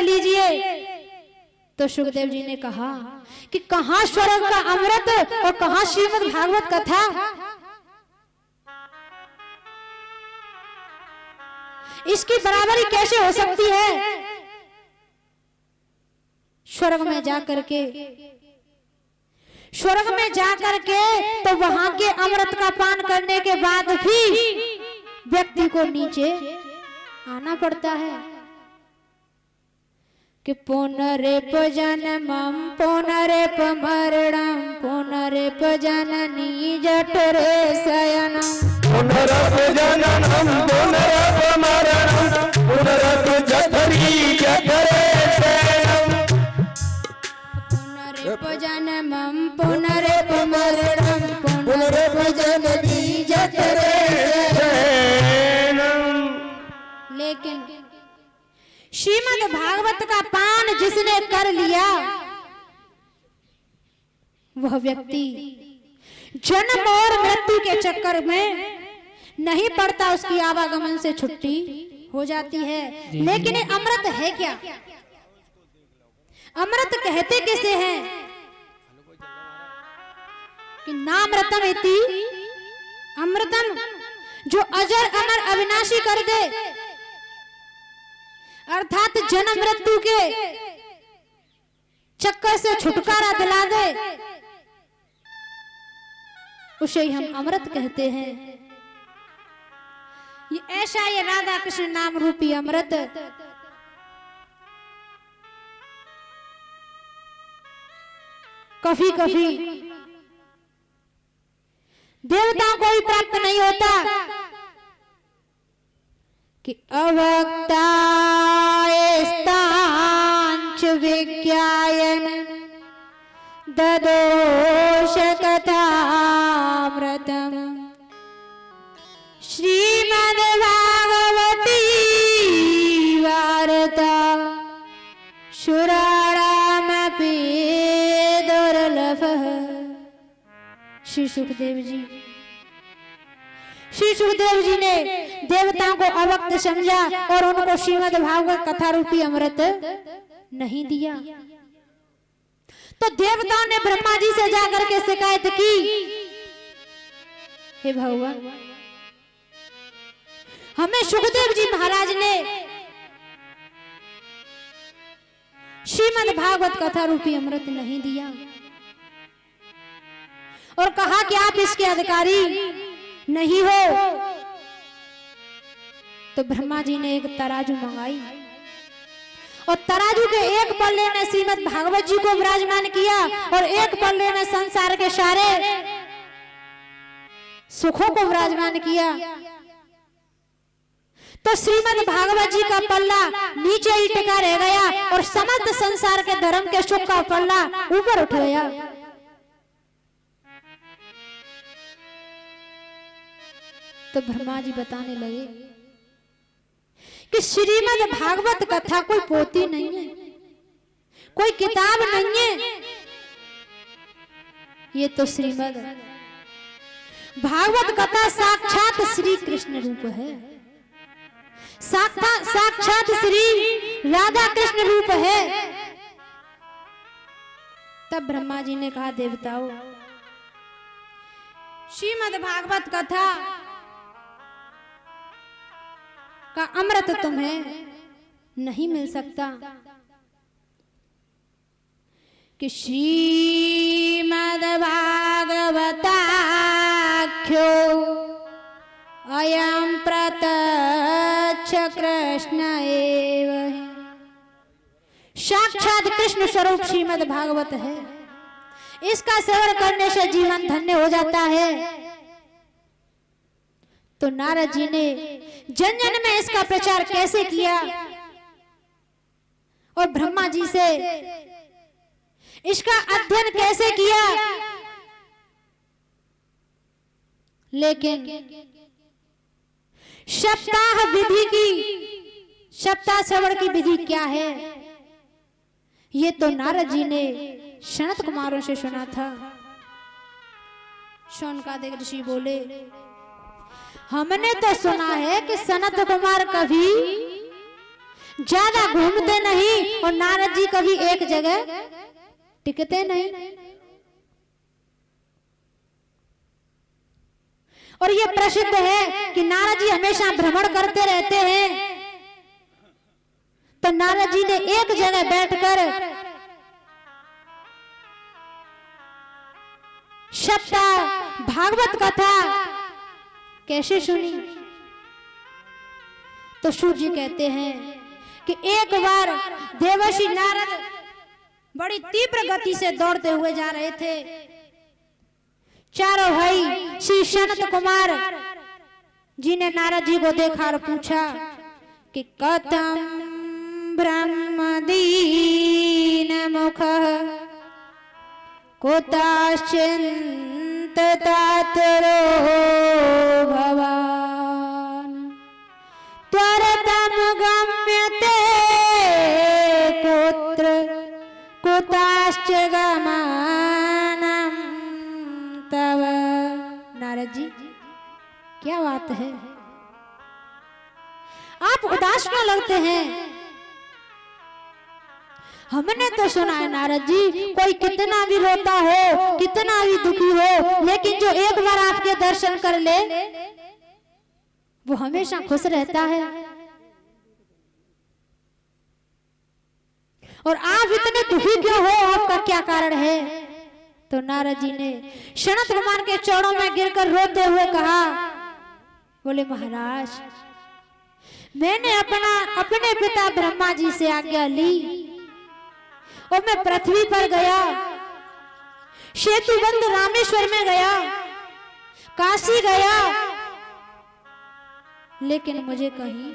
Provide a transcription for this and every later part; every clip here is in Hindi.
लीजिए। तो सुखदेव जी ने कहा कि कहां स्वर्ग का अमृत और कहां श्रीमद् भागवत कथा। इसकी बराबरी कैसे हो सकती है। स्वर्ग में जाकर के तो वहां के अमृत का पान करने के बाद भी व्यक्ति को नीचे आना पड़ता है कि पुनरेप जन्मं पुनरेप मरणं पुनरेप जननी जठरे शयनम् पुनरप जननम पुनरप मरणम पुनरप जठरी जठरे शयनम पुनरेप जन्मं पुनरेप मरणं पुनरेप जननी जठरे शयनम। लेकिन श्रीमद् भागवत का पान जिसने कर लिया वह व्यक्ति जन्म और मृत्यु के चक्कर में नहीं पड़ता, उसकी आवागमन से छुट्टी हो जाती है। लेकिन ये अमृत है क्या। अमृत कहते किसे हैं कि नामृतम इति अमृतम, जो अजर अमर अविनाशी कर दे, अर्थात जन्म मृत्यु के चक्कर से छुटकारा दिला दे, उसे ही हम अमृत कहते हैं। ये ऐसा ये राधा कृष्ण नाम रूपी अमृत कभी कभी देवताओं को भी प्राप्त नहीं होता कि अवक्तायस्तांच विज्ञायन ददोष कथामृतम् श्रीमद् भागवती वार्ता सुराणामपि दुर्लभः। श्री सुखदेव जी ने देवताओं को अवक्त समझा और उनको श्रीमद् भागवत कथा रूपी अमृत नहीं दिया। तो देवताओं ने ब्रह्मा जी से जाकर के शिकायत की, हे भगवान, हमें सुखदेव जी महाराज ने श्रीमद् भागवत कथा रूपी अमृत नहीं दिया और कहा कि आप इसके अधिकारी नहीं हो। तो ब्रह्मा जी ने एक तराजू मंगाई और तराजू के एक पल्ले में श्रीमद् भागवत जी को विराजमान किया और एक पल्ले में संसार के सारे सुखों को विराजमान किया। तो श्रीमद् भागवत जी का पल्ला नीचे ही टिका रह गया और समस्त संसार के धर्म के सुख का पल्ला ऊपर उठ गया। तो ब्रह्मा जी बताने लगे कि श्रीमद् भागवत कथा कोई पोथी नहीं है, कोई किताब नहीं है, ये तो श्रीमद् भागवत कथा साक्षात श्री कृष्ण रूप है, साक्षात श्री राधा कृष्ण रूप है। तब ब्रह्मा जी ने कहा, देवताओं, श्रीमद् भागवत कथा का अमृत तुम्हें नहीं मिल सकता कि श्रीमद् भागवताख्यो अयं प्रत्यक्ष कृष्ण एव हि। साक्षात कृष्ण स्वरूप श्रीमद् भागवत है, इसका सेवन करने से जीवन धन्य हो जाता है। तो नारद जी ने जन जन में इसका प्रचार कैसे किया और ब्रह्मा जी से इसका अध्ययन कैसे किया, लेकिन सप्ताह विधि की, सप्ताह श्रवण की विधि क्या है, ये तो नारद जी ने सनत कुमारों से सुना था। शौनकादिक ऋषि बोले, हमने तो सुना है कि सनत कुमार कभी ज्यादा घूमते नहीं और नारद जी कभी एक जगह टिकते नहीं। और ये प्रसिद्ध है कि नारद जी हमेशा भ्रमण करते रहते हैं। तो नारद जी ने एक जगह बैठकर सप्ताह भागवत कथा कैसे सुनी। तो सूर्य जी कहते हैं कि एक बार देवर्षि नारद बड़ी तीव्र गति से दौड़ते हुए जा रहे थे। चारों भाई श्री सनत कुमार जी ने नारद जी को देखा और पूछा कि कथम ब्रह्मदीन मुख कुतश्चिन्ततातरो भवान् त्वरतं गम्यते कुत्र कुतश्च गमनं तव। नारद जी क्या बात है, आप उदास क्यों लगते हैं? हमने तो सुना है नारद जी, कोई कितना भी रोता हो, कितना भी दुखी हो, लेकिन जो एक बार आपके दर्शन कर ले वो हमेशा खुश रहता है। और आप इतने दुखी क्यों हो, आपका क्या कारण है? तो नारद जी ने सनत कुमार के चरणों में गिरकर रोते हुए कहा, बोले महाराज, मैंने अपने पिता ब्रह्मा जी से आज्ञा ली और मैं पृथ्वी पर गया, सेतुबंध रामेश्वर में गया, काशी गया, लेकिन मुझे कहीं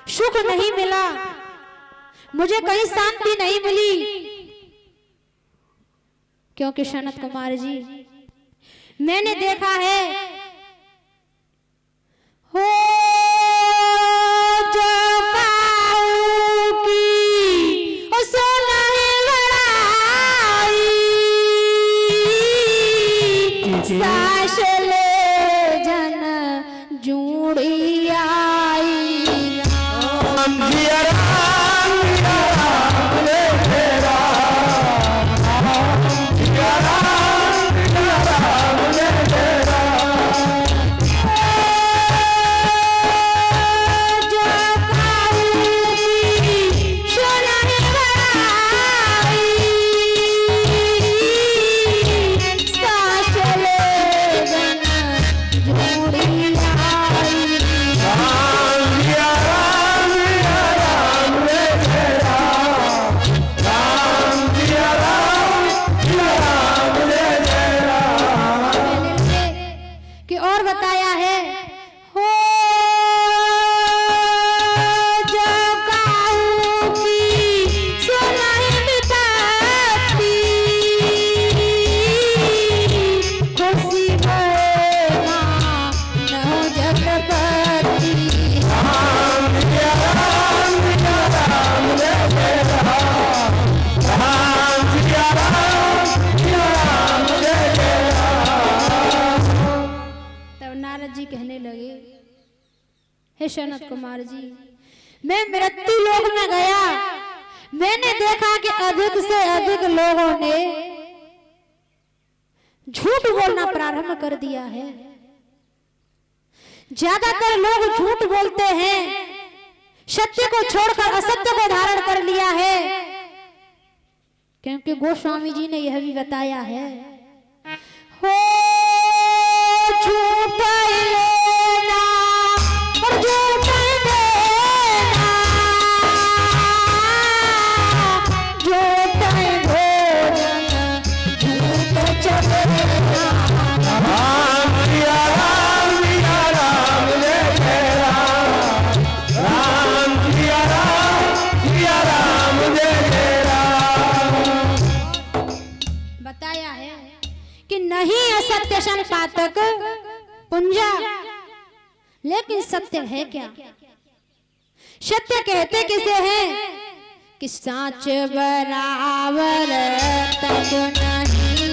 सुख नहीं मिला, मुझे कहीं शांति नहीं मिली। क्योंकि सनत कुमार जी, मैंने देखा है हो जो सास ले जन जूड़ी आई। राम जिया राम जिया राम रे तेरा, राम जिया राम जिया राम रे तेरा। जो काऊकी सोनाही बड़ाई, सास ले जन जूड़ी आई। राम जिया राम रे तेरा, राम जिया राम रे तेरा। कि और बताया है हो जो काऊकी सोनाही बिताती, खुशी भरे नौ जगपति। राम जिया राम रे तेरा, राम जिया राम रे तेरा। तब नारद जी कहने लगे, हे सनत कुमार जी, मैं मृत्यु लोक में गया, मैंने देखा कि अधिक से अधिक लोगों ने झूठ बोलना प्रारंभ कर दिया है। ज्यादातर लोग झूठ बोलते हैं, सत्य को छोड़कर असत्य को धारण कर लिया है। क्योंकि गोस्वामी जी ने यह भी बताया है हो झूठ लेना और झूठ देना, झूठ भोजन झूठ चलेना। राम जिया राम रे तेरा, राम जिया राम रे तेरा। बताया है कि नहीं असत्य संपातक पुंजा, लेकिन सत्य है क्या? सत्य कहते किसे हैं कि साच बराबर तब नहीं,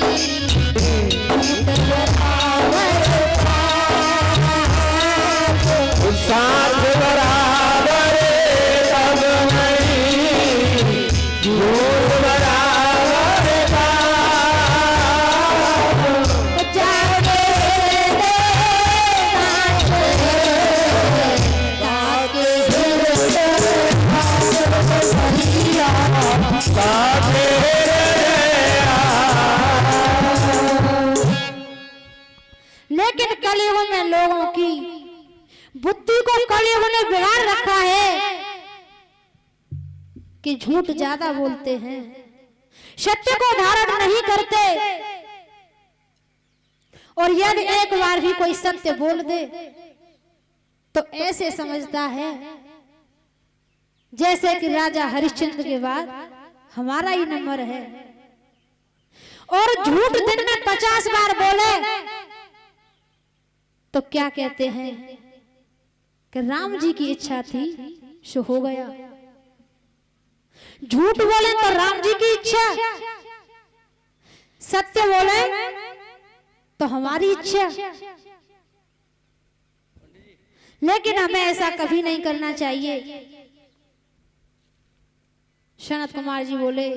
झूठ बराबर साथ बराबर झूठ बराबर का जाके लेकिन कलयुग में लोगों की बुद्धि को कलयुग ने बिगाड़ रखा है कि झूठ ज्यादा बोलते हैं, सत्य को धारण नहीं करते, और यदि एक बार भी कोई सत्य बोल दे तो ऐसे समझता है जैसे कि राजा हरिश्चंद्र के बाद हमारा ही नंबर है। और झूठ दिन में 50 बार बोले तो क्या कहते हैं कि राम जी की इच्छा थी सो हो गया। झूठ बोले तो राम जी की इच्छा, सत्य बोले तो हमारी इच्छा। लेकिन हमें ऐसा कभी नहीं करना चाहिए। सनत कुमार जी बोले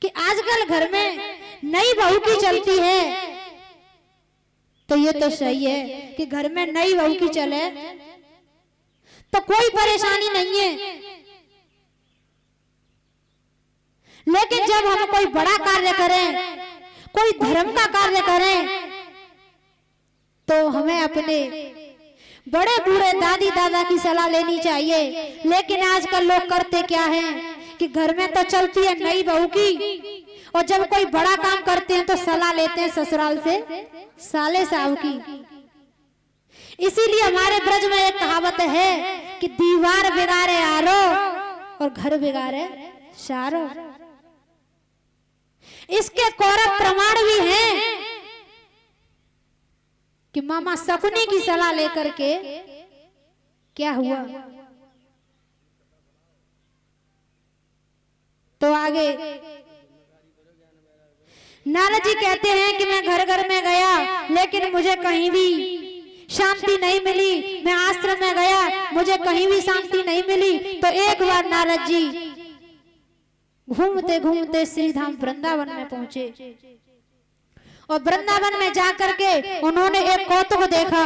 कि आजकल घर में नई बहू की चलती है, तो ये तो सही है कि घर में नई बहू की चले तो कोई परेशानी नहीं है। लेकिन जब हम कोई बड़ा कार्य करें, कोई धर्म का कार्य करें, तो हमें अपने बड़े बूढ़े दादी दादा की सलाह लेनी चाहिए। लेकिन आजकल लोग करते क्या हैं कि घर में तो चलती है नई बहू की, और जब कोई बड़ा काम करते हैं तो सलाह लेते हैं ससुराल से साले साहब की। इसीलिए हमारे ब्रज में एक कहावत है कि दीवार बिगाड़े आरो और घर बिगाड़े सारो। इसके कौरव प्रमाण भी हैं कि मामा शकुनी की सलाह लेकर के क्या हुआ। तो आगे नारद जी कहते हैं कि मैं घर घर में गया लेकिन मुझे कहीं भी शांति नहीं मिली। मैं आश्रम में गया, मुझे कहीं भी शांति नहीं मिली। तो एक बार नारद जी घूमते घूमते श्रीधाम वृंदावन में पहुंचे, और वृंदावन में जाकर के उन्होंने एक कौतुक देखा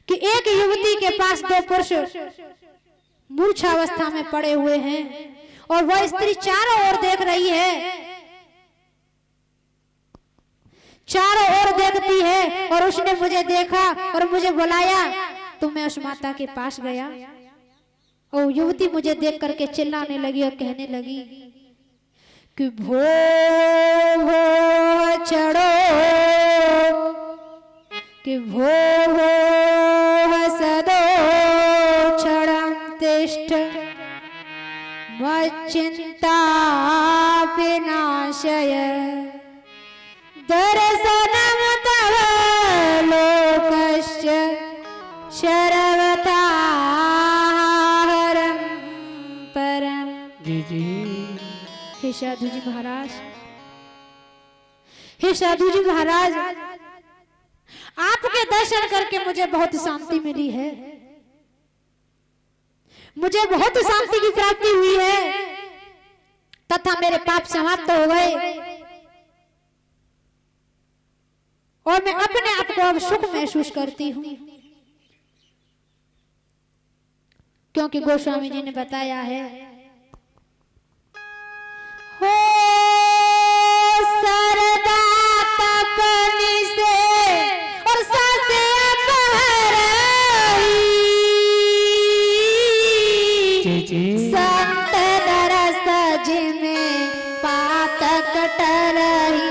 कि एक युवती के पास 2 पुरुष मूर्छावस्था में पड़े हुए हैं, और वह स्त्री चारों ओर देख रही है, चारों ओर देखती है। और उसने मुझे देखा और मुझे बुलाया, तो मैं उस माता के पास गया, और युवती मुझे देख करके चिल्लाने लगी और कहने लगी कि भो चढ़ो, कि भो सदो क्षणं तिष्ठ मच्चिंता विनाशय दर्शनम तव लोकस्य शरवताहरं परम। जी जी। हे साधु जी महाराज, हे साधु जी महाराज, आपके दर्शन करके मुझे बहुत शांति मिली है, मुझे बहुत शांति की प्राप्ति हुई है, तथा मेरे पाप समाप्त हो गए, और मैं अपने आप को अब सुख महसूस करती हूँ। क्योंकि गोस्वामी जी ने बताया है, हो सरदा तपनी से और सासे अपहरई, संत दरस जिमें पातक टरही।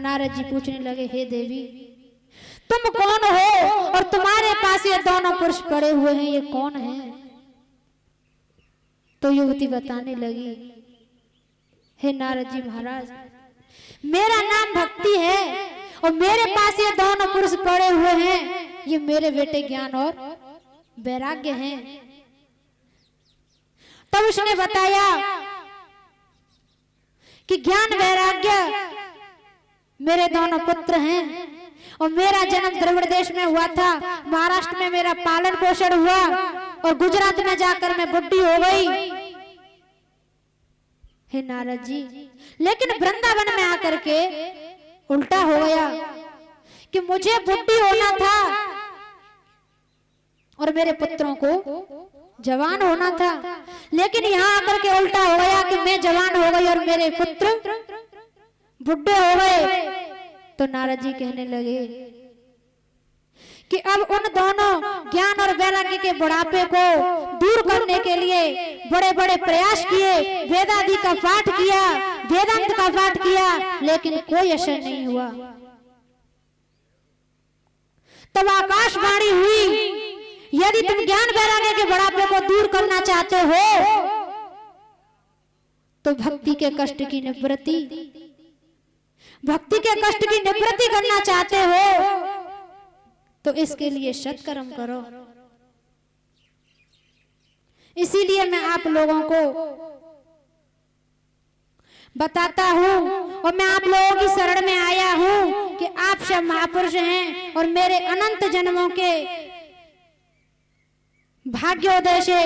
नारद जी पूछने लगे, हे देवी तुम कौन हो और तुम्हारे पास ये दोनों पुरुष पड़े हुए हैं, ये कौन है? तो युवती बताने लगी, हे नारद जी महाराज, मेरा नाम भक्ति है और मेरे पास ये दोनों पुरुष पड़े हुए हैं, ये मेरे बेटे ज्ञान और वैराग्य हैं। तब उसने बताया कि ज्ञान वैराग्य मेरे दोनों पुत्र हैं और मेरा जन्म द्रविड़ देश में हुआ था, महाराष्ट्र में मेरा पालन पोषण हुआ और गुजरात में जाकर मैं बुढ़ी हो गई। हे नारद जी, लेकिन वृंदावन में आकर के उल्टा हो गया कि मुझे बुढ़ी होना था और मेरे पुत्रों को जवान होना था, लेकिन यहाँ आकर के उल्टा हो गया कि मैं जवान हो गई और मेरे पुत्र बुढ़े हो गए। तो नारद जी कहने लगे कि अब उन दोनों ज्ञान और वैराग्य के बुढ़ापे को दूर करने के लिए बड़े बड़े प्रयास किए, वेदादि का पाठ किया, वेदांत का पाठ किया, लेकिन कोई असर नहीं हुआ। तब आकाशवाणी हुई, यदि तुम ज्ञान वैराग्य के बुढ़ापे को दूर करना चाहते हो तो भक्ति के कष्ट की निवृत्ति, भक्ति के कष्ट की निवृत्ति करना चाहते हो तो इसके लिए सत्कर्म करो। इसीलिए मैं आप लोगों को बताता हूं और मैं आप लोगों की शरण में आया हूं कि आप सब महापुरुष हैं और मेरे अनंत जन्मों के भाग्योदय से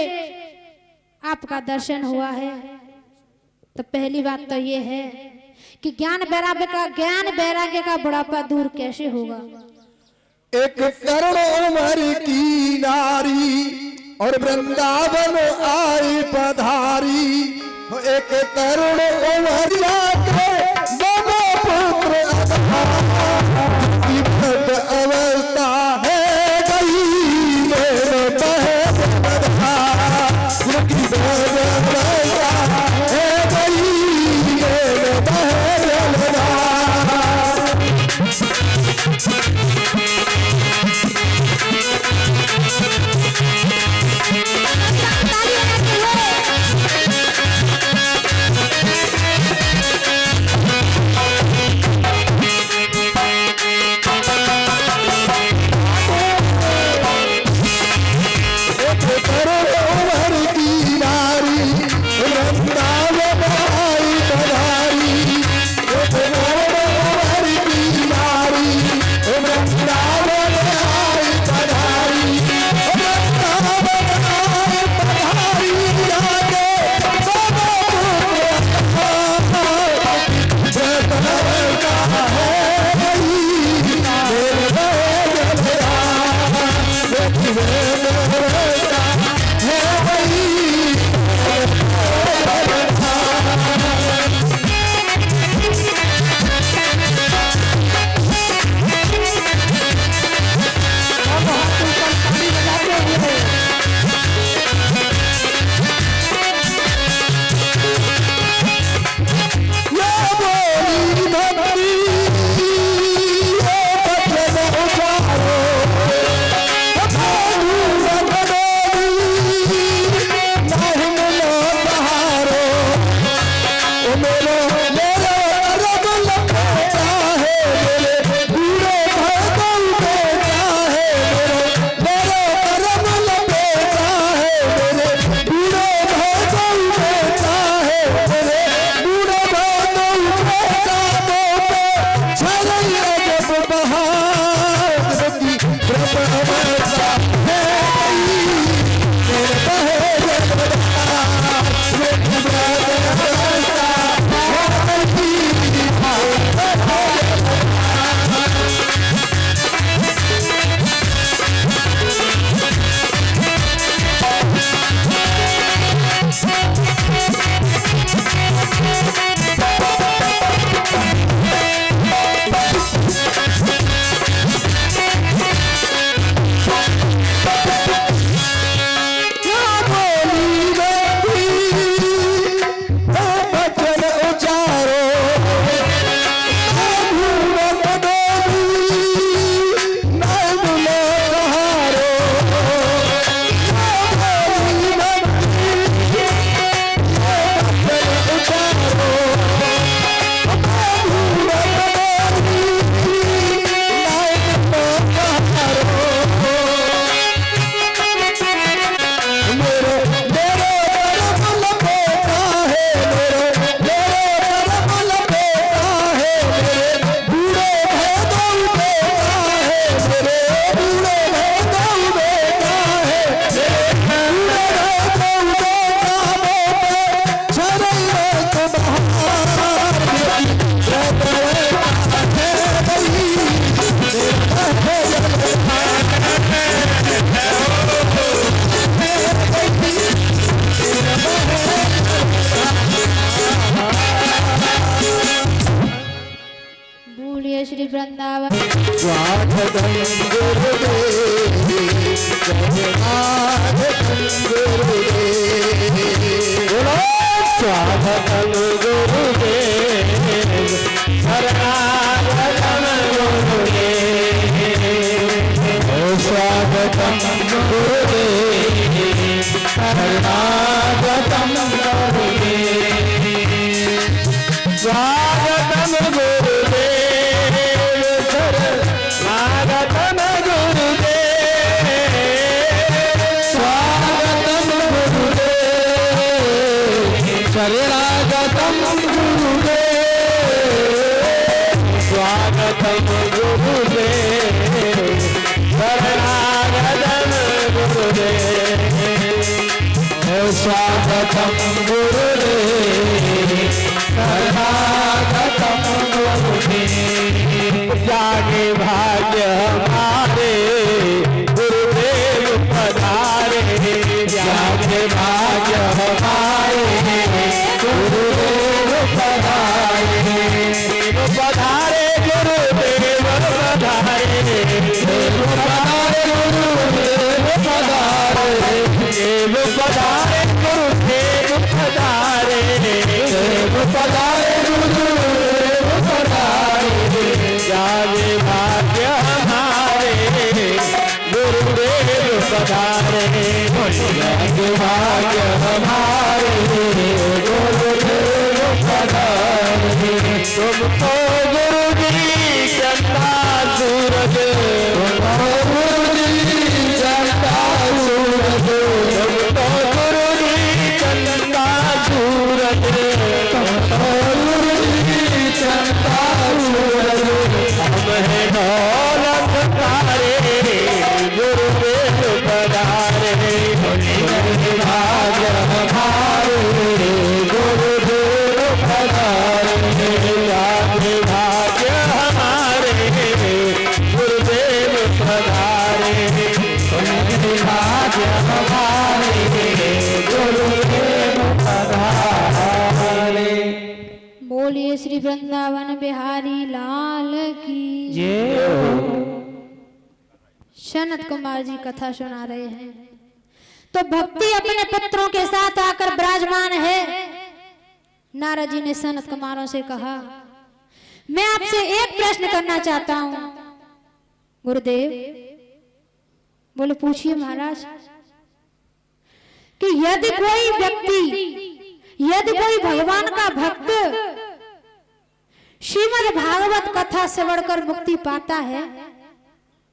आपका दर्शन हुआ है। तो पहली बात तो ये है कि ज्ञान वैराग्य का बुढ़ापा दूर कैसे होगा? एक करुण उम्र की नारी और वृंदावन आई पधारी, एक करुण उम्र के दोनों पुत्र अवस्था है गई मेरे बहन बोलिए श्री वृंदावन स्वागतम गुरुदेव शरणागतम गुरुदेव बोलो स्वागतम गुरुदेव शरणागतम गुरुदेव स्वागतम गुरुदेव शरणागतम गुरुदेव स्वागतम गुरुदेव शरणागतम गुरुदेव स्वागतम गुरुदेव शरणागतम गुरुदेव स्वागतम गुरुदेव शरणागतम गुरुदेव स्वागतम गुरुदेव शरणागतम गुरुदेव जागे भाग्य हमारे गुरुदेव पधारे जागे भाग्य हमारे गुरुदेव पधारे पधारे गुरुदेव पधारे देव पधारे गुरुदेव पधारे देव पधारे गुरुदेव पधारे देव पधारे गुरुदेव पधारे जागे भाग्य हमारे गुरुदेव पधारे जागे भाग्य हमारे गुरुदेव पधारे तुम तो गुरु जी चंदा सूरज गुरुजी चंदा सूरज तुम तो गुरु जी चंदा सूरज गुरुजी चंदा सूरज हम है दौलत तारे गुरुदेव पधारे भाग्य हमारे गुरुदेव पधारे जागे भाग्य हमारे गुरुदेव पधारे भाग्य हमारे गुरुदेव पधारे बोलिए श्री वृंदावन बिहारी लाल की सनत कुमार जी कथा सुना रहे हैं। तो भक्ति अपने पुत्रों के साथ आकर विराजमान है। नारद जी ने सनत कुमारों से कहा, मैं आपसे एक प्रश्न करना चाहता हूं। गुरुदेव बोले, पूछिए महाराज। कि यदि कोई व्यक्ति, यदि कोई भगवान का भक्त श्रीमद् भागवत कथा श्रवण कर मुक्ति पाता है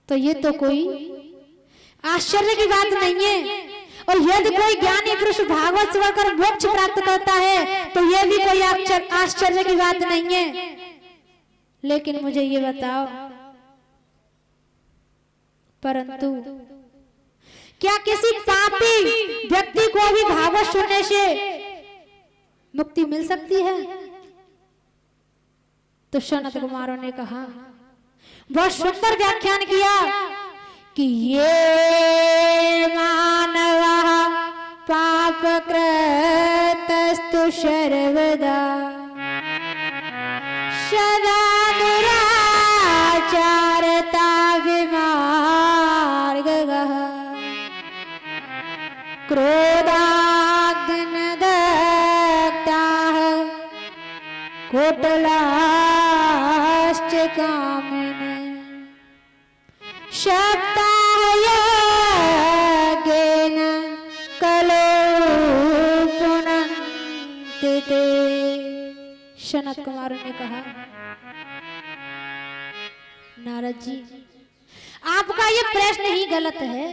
तो ये तो कोई आश्चर्य की बात नहीं है। और यदि कोई ज्ञानी पुरुष भागवत श्रवण कर मोक्ष प्राप्त करता है तो ये भी कोई आश्चर्य की बात नहीं है। लेकिन मुझे ये बताओ, परंतु क्या किसी पापी व्यक्ति को भी भागवत सुनने से मुक्ति मिल सकती है? तो सनत कुमारों ने कहा, बहुत सुंदर व्याख्यान किया कि ये मानवा पाप कृतस्तु सर्वदा सदा दुराचारता विमार्गः क्रोधाग्निदग्धाः कोटलाश्च कामिनी सप्ताहयज्ञेन कलो पुनन्ति ते। सनत कुमार ने कहा, नारद जी आपका ये प्रश्न ही गलत है,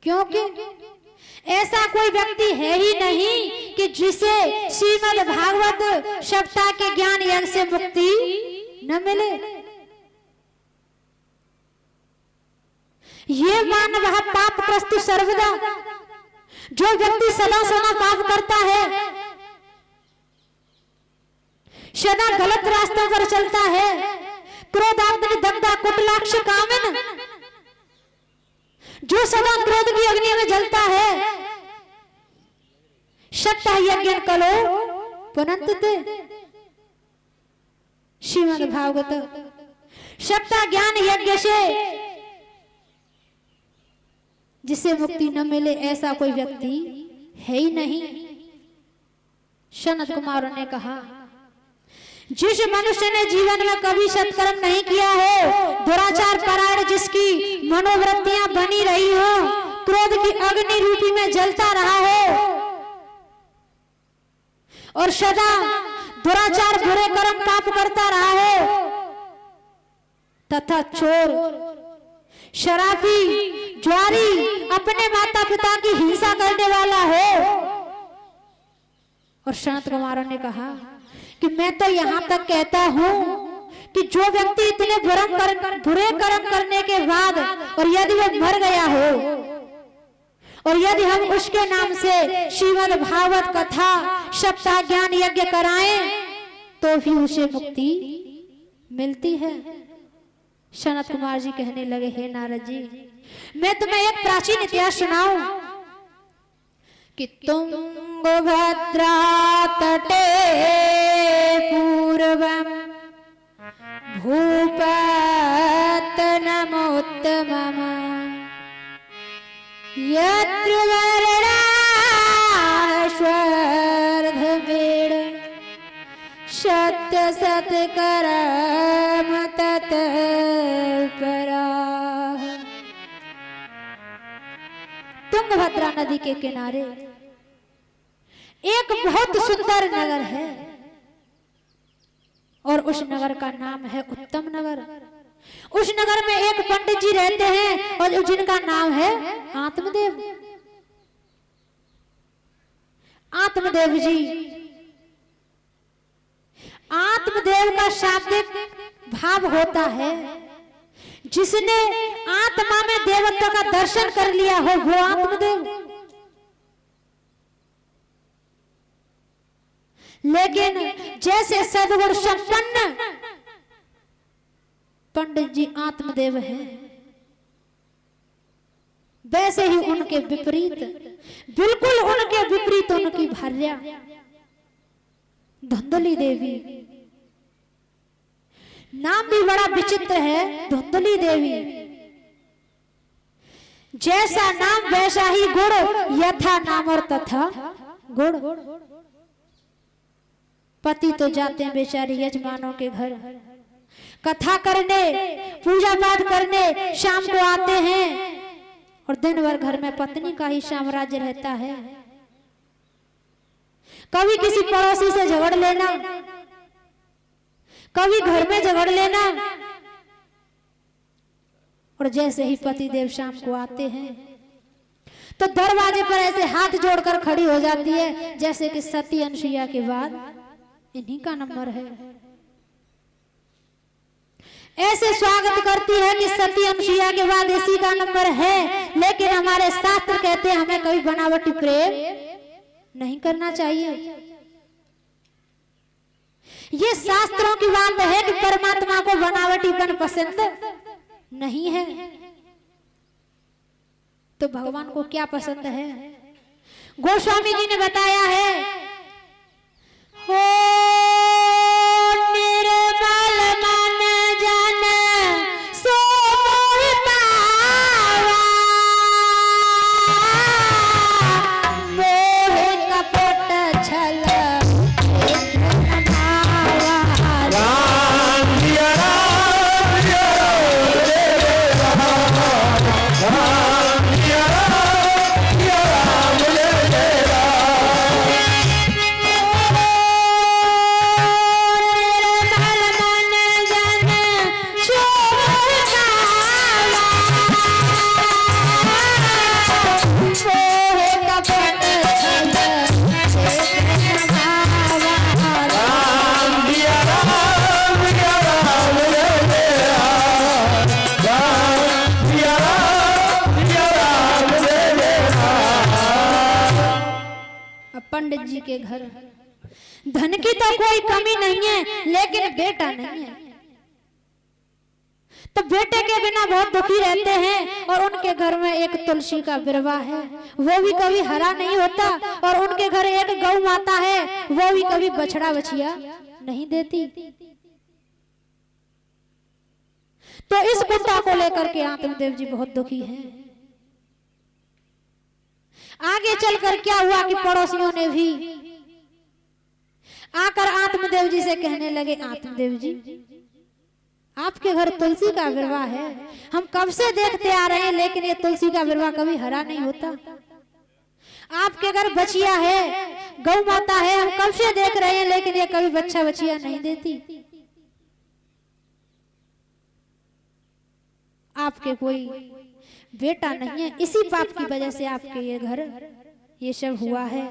क्योंकि ऐसा कोई व्यक्ति है ही नहीं कि जिसे श्रीमद् भागवत सप्ताह के ज्ञान यज्ञ से मुक्ति न मिले। ये मानव पापग्रस्त सर्वदा, जो व्यक्ति सदा सदा पाप करता है, सदा गलत रास्तों पर चलता है, क्रोधाग्नि दग्धा कुटिलाक्ष कामिन, जो सदा क्रोध की अग्नि में जलता है, सप्ताह यज्ञ कलो पुनन्ति ते। श्रीमद् भागवत। सप्ताह ज्ञान यज्ञ से जिसे मुक्ति न मिले ऐसा कोई व्यक्ति है ही नहीं। सनत कुमार ने कहा, जिस मनुष्य ने जीवन में कभी सत्कर्म नहीं किया हो, दुराचार परायण जिसकी मनोवृत्तियां बनी रही हो, क्रोध की अग्नि रूपी में जलता रहा हो और सदा दुराचार बुरे कर्म पाप करता रहा हो, तथा चोर, शराबी, ज्वारी, अपने माता पिता की हिंसा करने वाला हो। और संत कुमारों ने कहा कि मैं तो यहां तक कहता हूं कि जो व्यक्ति इतने बुरे कर्म करने के बाद और यदि वो मर गया हो और यदि हम उसके नाम से श्रीमद् भागवत कथा सप्ताह ज्ञान यज्ञ कराएं तो भी उसे मुक्ति मिलती है। सनत कुमार जी कहने लगे, हे नारद जी, मैं तुम्हें एक प्राचीन इतिहास सुनाऊं कि तुंगभद्रा तटे पूर्वम भूपतनमोत्तमम् यत्र वर्णाश्वर्धवेण सत्य सत्कर्म तत्पराः। तुंगभद्रा नदी के किनारे एक बहुत सुंदर नगर है और उस नगर का नाम है उत्तम नगर। उस नगर में एक पंडित जी रहते हैं और जिनका नाम है आत्मदेव। आत्मदेव जी, आत्मदेव का शाब्दिक भाव होता है जिसने आत्मा में देवत्व का दर्शन कर लिया हो वो आत्मदेव। लेकिन जैसे सद्गुण संपन्न पंडित जी आत्मदेव हैं, वैसे ही उनके विपरीत, बिल्कुल उनके विपरीत उनकी भार्या धुंधली देवी। नाम भी बड़ा विचित्र है, धुंधली देवी। जैसा नाम वैसा ही गुण, यथा नाम और तथा गुण। पति तो जाते हैं बेचारे यजमानों के घर कथा करने, पूजा पाठ करने, शाम को आते हैं और दिन भर घर में पत्नी का ही साम्राज्य रहता है। कभी किसी पड़ोसी से झगड़ लेना, कभी घर में झगड़ लेना, और जैसे ही पतिदेव शाम को आते हैं तो दरवाजे पर ऐसे हाथ जोड़कर खड़ी हो जाती है जैसे कि सती अनुसुईया के बाद इन्हीं का नंबर है। ऐसे स्वागत करती है कि सती अनुसुईया के बाद इसी का नंबर है। लेकिन हमारे शास्त्र कहते हैं हमें कभी बनावटी प्रेम नहीं करना चाहिए। ये शास्त्रों की बात है कि परमात्मा को बनावटीपन पसंद नहीं है, तो भगवान को क्या पसंद है? गोस्वामी जी ने बताया है, हो निर्मल मन जन सो मोहि पावा, मोह कपट छल पंडित जी के घर धन की तो कोई कमी नहीं है, लेकिन बेटा नहीं है। तो बेटे के बिना बहुत दुखी रहते हैं और उनके घर में एक तुलसी का बिरवा है, वो भी कभी हरा नहीं होता, और उनके घर एक गौ माता है, वो भी कभी बछड़ा बछिया नहीं देती। तो इस कुंता को लेकर के आत्मदेव जी बहुत दुखी हैं। आगे चलकर क्या हुआ कि पड़ोसियों ने भी आकर आत्मदेव जी से कहने लगे, आत्मदेव जी आपके घर तुलसी का विरवा है, हम कब से देखते आ रहे हैं, लेकिन ये तुलसी का विरवा कभी हरा नहीं होता। आपके घर बछिया है, गौ माता है, हम कब से देख रहे हैं, लेकिन ये कभी बच्चा बछिया नहीं देती। आपके कोई बेटा नहीं है, इसी पाप की वजह से आपके ये घर ये सब हुआ है।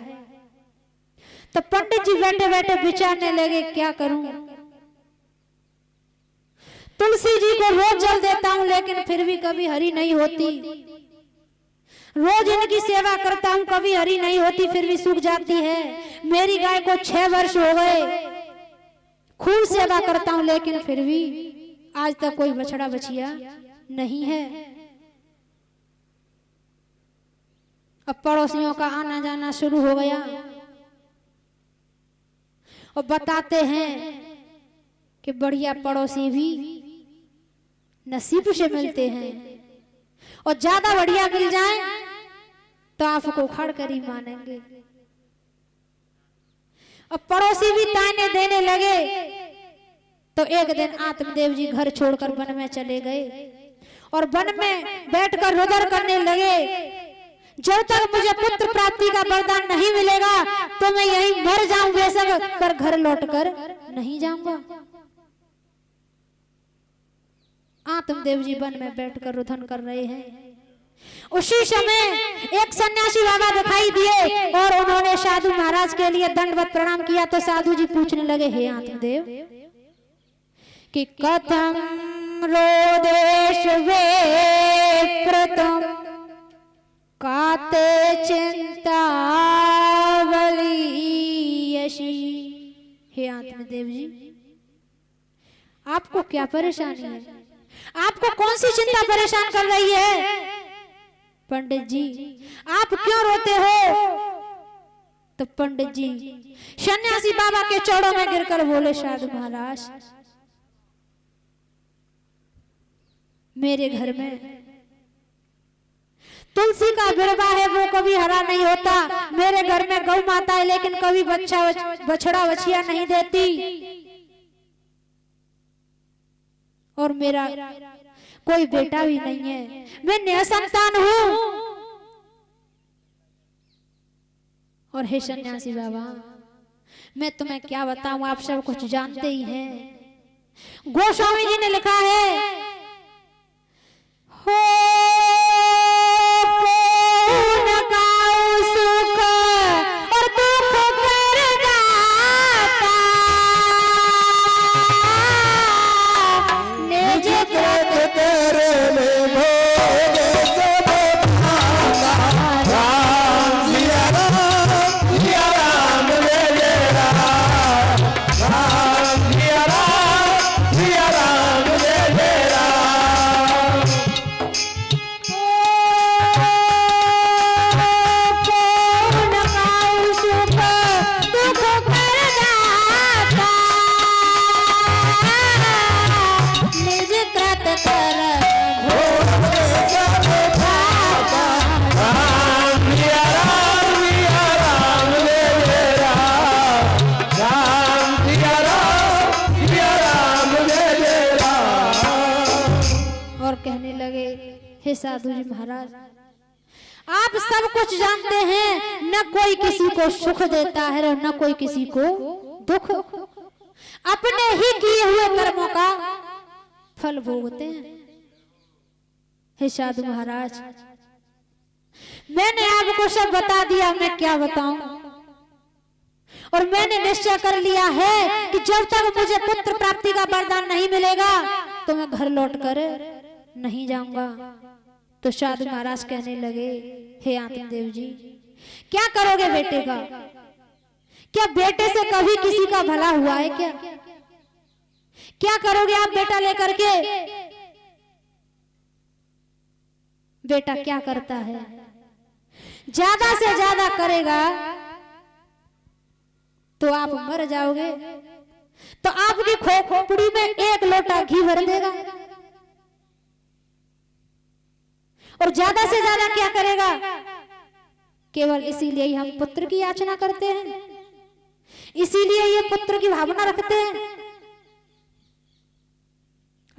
तो पंडित जी बैठे बैठे विचारने लगे, क्या करूं, तुलसी जी को रोज जल देता हूं लेकिन फिर भी कभी हरी नहीं होती, रोज इनकी सेवा करता हूं कभी हरी नहीं होती, फिर भी सूख जाती है। मेरी गाय को 6 वर्ष हो गए, खूब सेवा करता हूं लेकिन फिर भी आज तक कोई बछड़ा बछिया नहीं है। अब पड़ोसियों का आना जाना शुरू हो गया और बताते हैं कि बढ़िया पड़ोसी भी नसीब से मिलते हैं, और ज्यादा बढ़िया मिल जाए तो आपको उखाड़ कर ही मानेंगे। और पड़ोसी भी ताने देने लगे। तो एक दिन आत्मदेव जी घर छोड़कर वन में चले गए और वन में बैठकर रुदन करने लगे, जब तक मुझे पुत्र प्राप्ति का वरदान नहीं मिलेगा तो मैं यहीं मर जाऊं बेशक, पर घर लौटकर नहीं जाऊंगा। आत्मदेव जी वन में बैठकर रुदन कर रहे हैं। उसी समय एक सन्यासी बाबा दिखाई दिए और उन्होंने साधु महाराज के लिए दंडवत प्रणाम किया। तो साधु जी पूछने लगे, हे आत्मदेव कि कथम रोदेश वे कृतम काते चिंतावली यशी। हे आत्मदेव जी आपको क्या परेशानी है, आपको कौन सी चिंता परेशान कर रही है? पंडित जी आप क्यों रोते हो? तो पंडित जी सन्यासी बाबा के चौड़ों में गिरकर बोले, साधु महाराज मेरे घर में तुलसी का बिरवा है, वो कभी हरा नहीं होता। मेरे घर में गौ माता है लेकिन कभी बछड़ा बछिया नहीं देती, और मेरा कोई बेटा भी नहीं है, मैं निसंतान हूं। और हे सन्यासी बाबा मैं तुम्हें क्या बताऊं, आप सब कुछ जानते ही हैं। गोस्वामी जी ने लिखा है, हो साधु जी महाराज आप सब कुछ जानते हैं, न कोई किसी को सुख देता है और न कोई किसी को दुख, अपने ही किए हुए कर्मों का फल भोगते हैं। हे साधु महाराज मैंने आपको सब बता दिया, मैं क्या बताऊं, और मैंने निश्चय कर लिया है कि जब तक मुझे पुत्र प्राप्ति का वरदान नहीं मिलेगा तो मैं घर लौटकर नहीं जाऊंगा। तो साधु महाराज कहने लगे, हे आत्मदेव जी क्या करोगे बेटे का? क्या बेटे से कभी किसी का भला हुआ है क्या? क्या करोगे आप बेटा लेकर के? बेटा क्या करता है, ज्यादा से ज्यादा करेगा तो आप मर जाओगे, तो आपकी खोपड़ी में 1 लोटा घी भर देगा, और ज्यादा से ज्यादा क्या करेगा? केवल इसीलिए ही हम पुत्र की याचना करते हैं, इसीलिए ये पुत्र की भावना रखते हैं।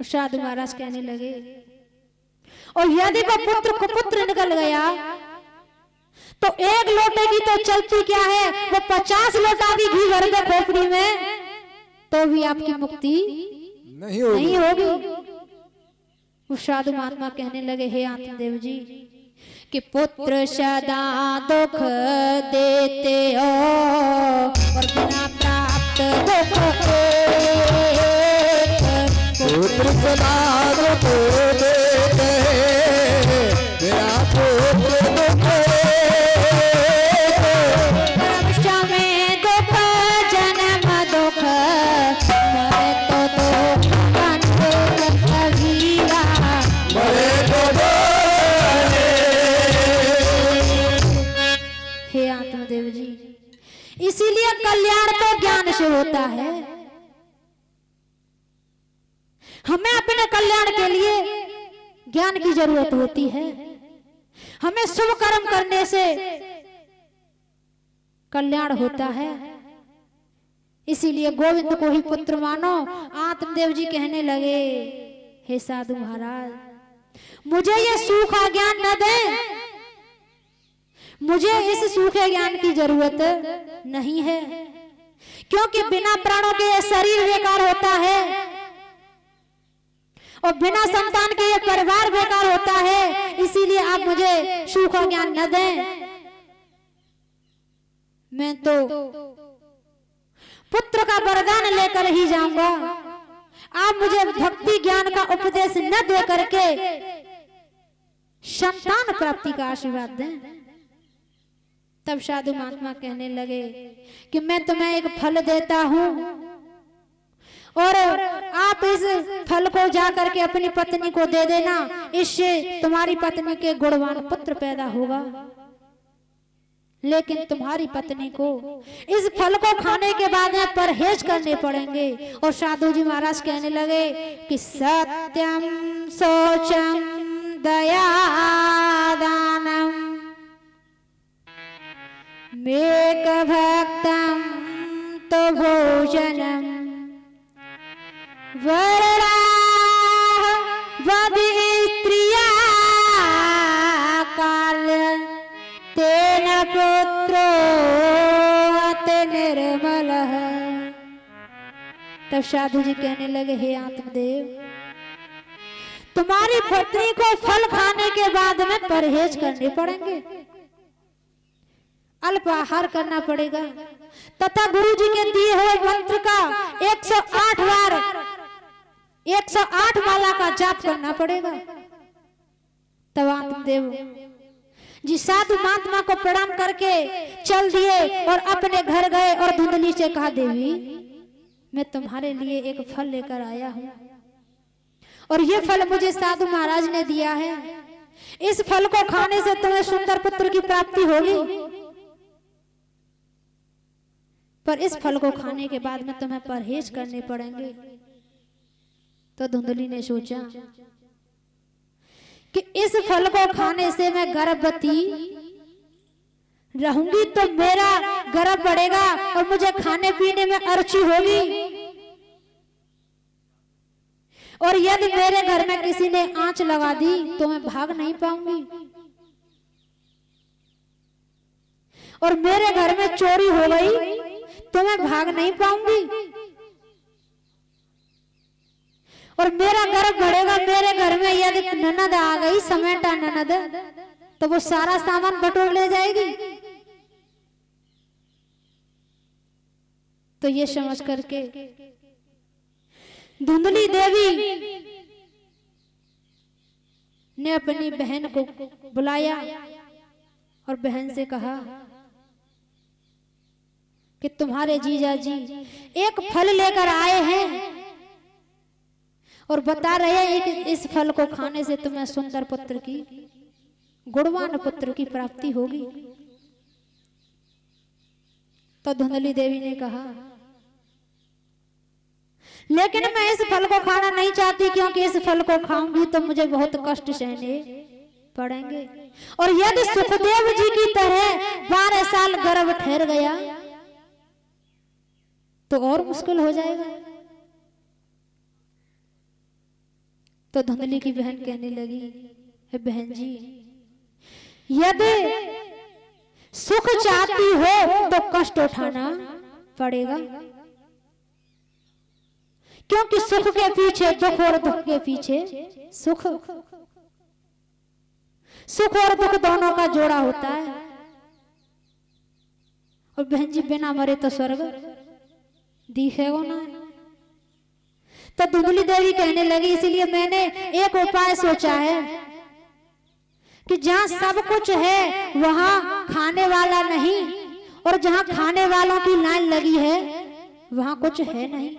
और साधु महाराज कहने लगे, और यदि वो पुत्र को पुत्र निकल गया तो एक लोटे की तो चलती क्या है, वो 50 लोटा भी घी भर के खोपड़ी में तो भी आपकी मुक्ति नहीं होगी। वो साधु महात्मा कहने लगे, हे आत्मदेव जी कि पुत्र सदा दुख देते हो और बिना प्राप्त दुख पुत्र सदा दुख देते बिना पुत्र दुख भविष्य में दुख जन्म दुख मरे तो दुख अंत कबीरा मरे तो हे आत्मदेव जी, इसीलिए कल्याण तो ज्ञान से होता है। हमें अपने कल्याण के लिए ज्ञान की जरूरत होती है। हमें शुभ कर्म करने से कल्याण होता है। इसीलिए गोविंद को ही पुत्र मानो। आत्मदेव जी कहने लगे, हे साधु महाराज, मुझे ये सूखा ज्ञान न दे, मुझे इस सूखे ज्ञान की जरूरत नहीं है, क्योंकि बिना प्राणों के ये शरीर बेकार होता है और बिना संतान के ये परिवार बेकार होता है। इसीलिए आप मुझे सूखा ज्ञान न दें। मैं तो पुत्र का वरदान लेकर ही जाऊंगा। आप मुझे भक्ति ज्ञान का उपदेश न दे करके संतान प्राप्ति का आशीर्वाद दें। तब साधु महात्मा कहने लगे कि मैं तुम्हें एक फल देता हूं और आप इस फल को जाकर के अपनी पत्नी को दे देना, इससे तुम्हारी पत्नी के गुणवान पुत्र पैदा होगा। लेकिन तुम्हारी पत्नी को इस फल को खाने के बाद में परहेज करने पड़ेंगे। और साधु जी महाराज कहने लगे कि सत्यम शौचम दया दानम मेक भक्तम तो भोजनम वरदा वदि स्त्रिया काल तेन पुत्रो अति निर्मलः। तब साधु जी कहने लगे, हे आत्मदेव, तुम्हारी पत्नी को फल खाने के बाद में परहेज करने पड़ेंगे, अल्प आहार करना पड़ेगा तथा गुरु जी के दिए हुए मंत्र का 108 बार 108 माला का जाप करना पड़ेगा। तब आत्मदेव जी साधु महात्मा को प्रणाम करके चल दिए और अपने घर गए और धुंधली से कहा, देवी मैं तुम्हारे लिए एक फल लेकर आया हूं और ये फल मुझे साधु महाराज ने दिया है। इस फल को खाने से तुम्हें सुंदर पुत्र की प्राप्ति होगी, पर इस फल को खाने के बाद में तुम्हें परहेज करने पड़ेंगे। तो धुंधली ने सोचा कि इस फल को खाने से मैं गर्भवती रहूंगी तो मेरा गर्भ बढ़ेगा और मुझे खाने पीने में अरुचि होगी, और यदि मेरे घर में किसी ने आंच लगा दी तो मैं भाग नहीं पाऊंगी, और मेरे घर में चोरी हो गई तो मैं भाग नहीं पाऊंगी, और मेरा गर्भ बढ़ेगा। मेरे घर में यदि ननद आ गई, समेटा ननद, तो वो सारा सामान बटोर ले जाएगी। तो ये समझ करके धुंधली देवी ने अपनी बहन को बुलाया और बहन से कहा कि तुम्हारे जीजा जी एक फल लेकर आए हैं और बता रहे हैं कि इस फल को खाने से तुम्हें सुंदर पुत्र की, गुणवान पुत्र की प्राप्ति होगी। तो धुंधली देवी ने कहा, लेकिन मैं इस फल को खाना नहीं चाहती, क्योंकि इस फल को खाऊंगी तो मुझे बहुत कष्ट सहने पड़ेंगे। और यदि सुखदेव जी की तरह 12 साल गर्भ ठहर गया तो और मुश्किल हो जाएगा। तो धुंधली की बहन कहने लगी, बहन जी यदि सुख चाहती हो तो कष्ट उठाना पड़ेगा, क्योंकि सुख के पीछे दुख और दुख के पीछे सुख, सुख और दुख दोनों का जोड़ा होता है। और बहन जी बिना मरे तो स्वर्ग दिखेगा ना। तो धुंधली देवी कहने लगी, इसलिए मैंने एक उपाय सोचा है कि जहां सब कुछ है वहां खाने वाला नहीं, और जहां खाने वालों की लाइन लगी है वहां कुछ है नहीं।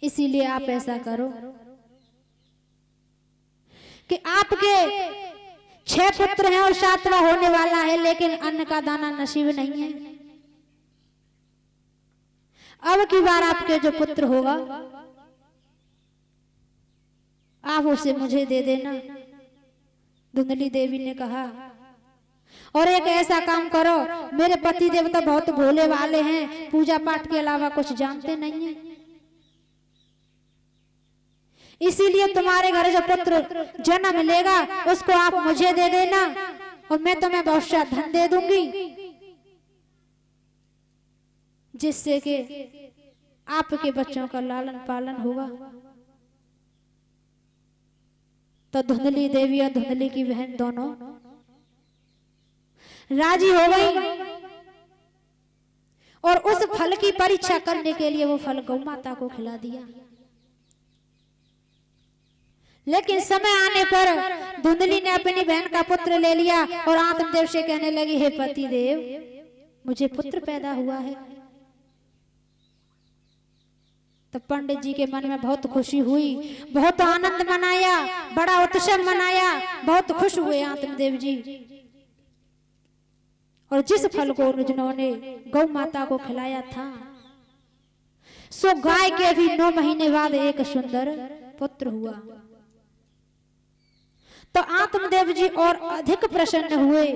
इसीलिए आप ऐसा करो कि आपके 6 पुत्र हैं और 7वां होने वाला है, लेकिन अन्न का दाना नसीब नहीं है। अब की बार आपके जो पुत्र होगा आप उसे मुझे दे देना। धुंधली देवी ने कहा, और एक ऐसा काम करो, मेरे पति देवता बहुत भोले वाले हैं, पूजा पाठ के अलावा कुछ जानते नहीं हैं, इसीलिए तुम्हारे घर जो पुत्र जन्म लेगा उसको आप मुझे दे देना, और मैं तुम्हें बहुत सा धन दे दूंगी, जिससे कि आपके बच्चों का लालन पालन होगा। तो धुंधली देवी और धुंधली की बहन दोनों राजी हो गई, और उस फल की परीक्षा करने के लिए वो फल गौ माता को खिला दिया। लेकिन समय आने पर धुंधली ने अपनी बहन का पुत्र ले लिया और आत्मदेव से कहने लगी, हे पति देव मुझे पुत्र पैदा हुआ है। तो पंडित जी के मन में बहुत खुशी हुई, बहुत आनंद मनाया, बड़ा उत्सव मनाया, बहुत खुश हुए आत्मदेव जी। और जिस फल को उन्होंने गौ माता को खिलाया था सो गाय के भी 9 महीने बाद एक सुंदर पुत्र हुआ। तो आत्मदेव जी और अधिक प्रसन्न हुए।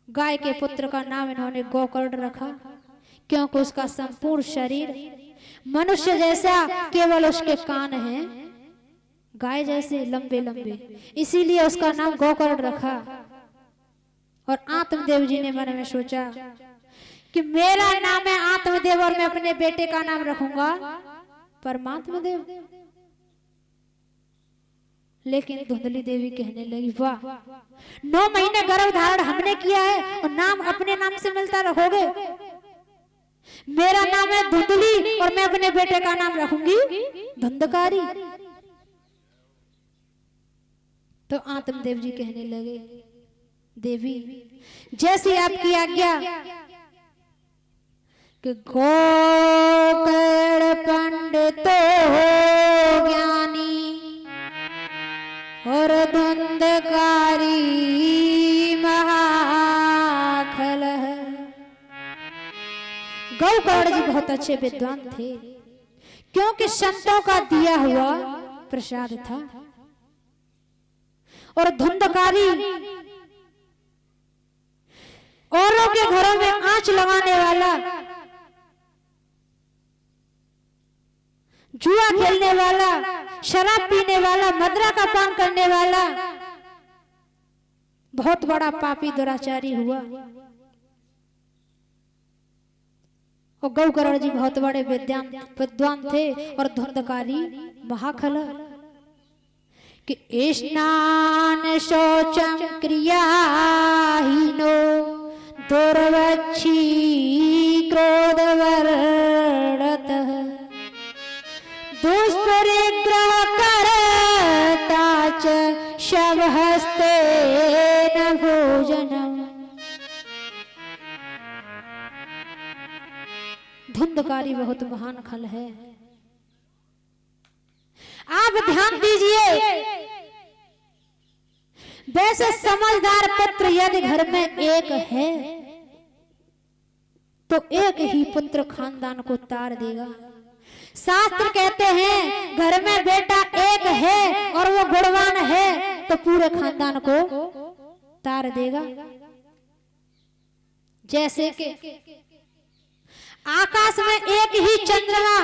गाय के पुत्र का नाम इन्होंने गोकर्ण रखा, क्योंकि उसका संपूर्ण शरीर मनुष्य जैसा, केवल उसके कान हैं गाय जैसे लंबे लंबे, इसीलिए उसका नाम गोकर्ण रखा। और आत्मदेव जी ने मन में सोचा कि मेरा नाम है आत्मदेव और मैं अपने बेटे का नाम रखूंगा परमात्मा देव। लेकिन धुंधली देवी कहने लगी, वाह 9 महीने गर्भ धारण हमने किया है और नाम अपने नाम से मिलता रखोगे? मेरा नाम है धुंधली और मैं अपने बेटे का नाम रखूंगी धुंधकारी। तो आत्मदेव जी कहने लगे, देवी जैसी आपकी आज्ञा। कि गोकर्ण पंडितो ज्ञानी और धुंधकारी महाखल। गोकर्ण जी बहुत अच्छे विद्वान थे, क्योंकि संतों का दिया हुआ प्रसाद था। और धुंधकारी औरों के घरों में आंच लगाने वाला, जुआ खेलने वाला, शराब पीने वाला, मदिरा का पान करने वाला बहुत बड़ा पापी दुराचारी हुआ। और गोकर्ण जी बहुत बड़े विद्वान थे और धुंधकारी महाखल। कि स्नान शौचम क्रियाहीनो दुर्वक्षी क्रोधवर्णतः दुष्परिग्रह करता च शवहस्तेन भोजनम्। धुंधकारी बहुत महान खल है। आप ध्यान दीजिए, वैसे समझदार पुत्र यदि घर में एक है तो एक ही पुत्र खानदान को तार देगा, शास्त्र कहते हैं घर में बेटा एक है और वो गुणवान है तो पूरे खानदान को तार देगा। जैसे कि आकाश में एक ही चंद्रमा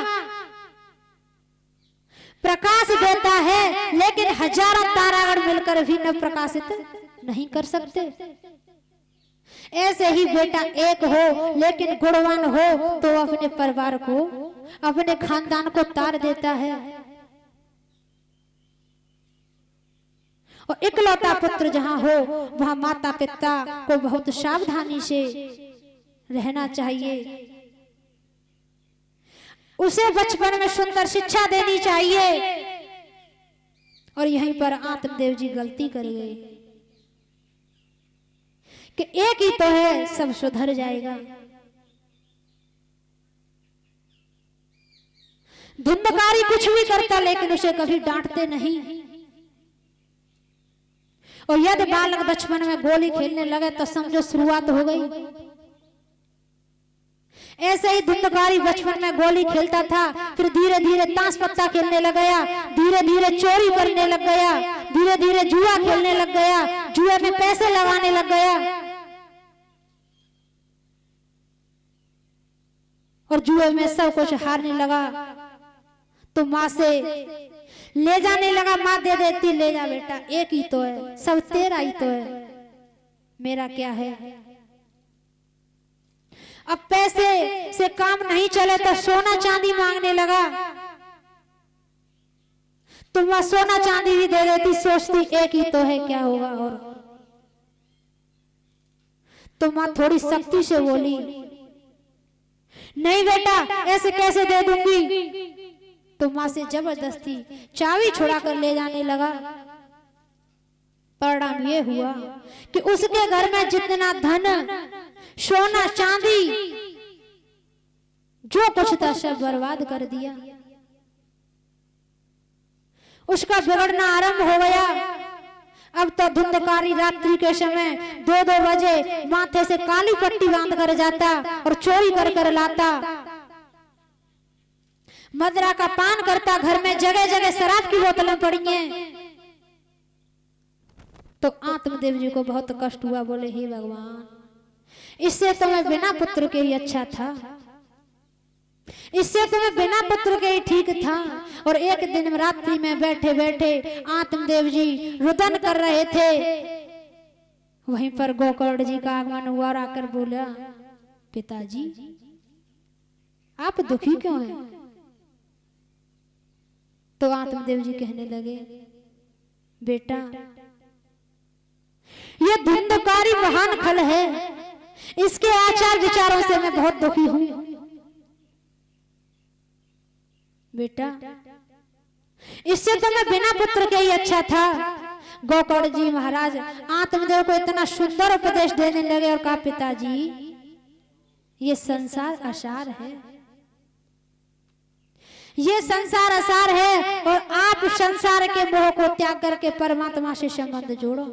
प्रकाश देता है, लेकिन हजारों तारागण मिलकर भी न प्रकाशित नहीं कर सकते। ऐसे ही बेटा एक हो लेकिन गुणवान हो तो अपने परिवार को, अपने खानदान को तार देता है। और इकलौता पुत्र जहां हो वहां माता पिता को बहुत सावधानी से रहना चाहिए। उसे बचपन में सुंदर शिक्षा देनी चाहिए। और यहीं पर आत्मदेव जी गलती कर गए कि एक ही तो है, सब सुधर जाएगा। धुंधकारी कुछ भी करता लेकिन उसे कभी डांटते नहीं। और यदि बालक बचपन में गोली खेलने लगे तो समझो शुरुआत हो गई। ऐसे ही धुंधकारी बचपन में गोली खेलता था, फिर धीरे धीरे ताश पत्ता खेलने लग गया, धीरे धीरे चोरी करने लग गया, धीरे धीरे जुआ खेलने लग गया, जुए में पैसे लगाने लग गया और जुए में सब कुछ हारने लगा। तो माँ से ले जाने लगा, माँ दे देती, ले जा बेटा, एक ही तो है, सब तेरा ही तो है, मेरा क्या है। अब पैसे से काम नहीं चले तो सोना चांदी मांगने लगा, तो वह सोना चांदी भी दे देती, सोचती एक ही तो है, क्या होगा। और तो माँ थोड़ी सख्ती से बोली, नहीं बेटा ऐसे कैसे दे दूंगी। तो माँ से जबरदस्ती चाबी छुड़ा कर ले जाने लगा। परिणाम ये हुआ कि उसके घर में जितना धन, सोना चांदी जो कुछ था सब बर्बाद कर दिया। उसका बिगड़ना आरंभ हो गया। अब तो धुंधकारी रात्रि के समय 2-2 बजे माथे से काली पट्टी बांध कर जाता और चोरी कर कर लाता, मदरा का पान करता, घर में जगह जगह शराब की बोतलें पड़ी हैं। तो आत्मदेव जी को बहुत कष्ट हुआ, बोले हे भगवान, इससे तो मैं बिना पुत्र के ही अच्छा था, इससे तो मैं बिना पुत्र के ही ठीक था। और एक दिन रात्रि में बैठे बैठे आत्मदेव जी रुदन कर रहे थे, वहीं पर गोकर्ण जी का आगमन हुआ और आकर बोला, पिताजी आप दुखी क्यों हैं। तो आत्मदेव जी कहने लगे, बेटा ये धुंधकारी महान खल है, इसके आचार विचारों से मैं बहुत दुखी हूं। बेटा इससे तो मैं बिना पुत्र के ही अच्छा था। गोकर्ण जी महाराज आत्मदेव को इतना सुंदर उपदेश देने लगे और कहा, पिताजी ये संसार असार है, ये संसार असार है और आप संसार के मोह को त्याग करके परमात्मा से संबंध जोड़ो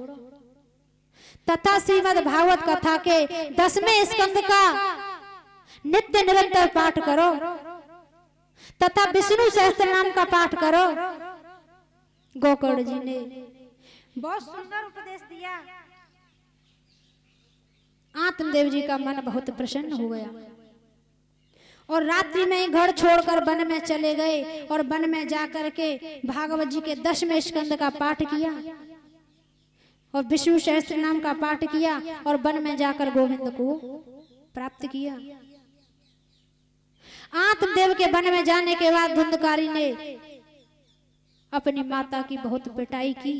तथा श्रीमद् भागवत कथा के 10वें स्कंद का नित्य निरंतर पाठ करो तथा विष्णु सहस्त्र नाम का पाठ करो। गोकर्ण जी ने बहुत सुंदर उपदेश दिया। आत्मदेव जी का मन बहुत प्रसन्न हो गया और रात्रि में ही घर छोड़कर वन में चले गए और वन में जाकर के भागवत जी के 10वें स्कंद का पाठ किया और विष्णु सहस्त्र नाम का पाठ किया और वन में जाकर गोविंद को प्राप्त किया। आत्मदेव के वन में जाने के बाद धुंधकारी ने अपनी माता की बहुत पिटाई की।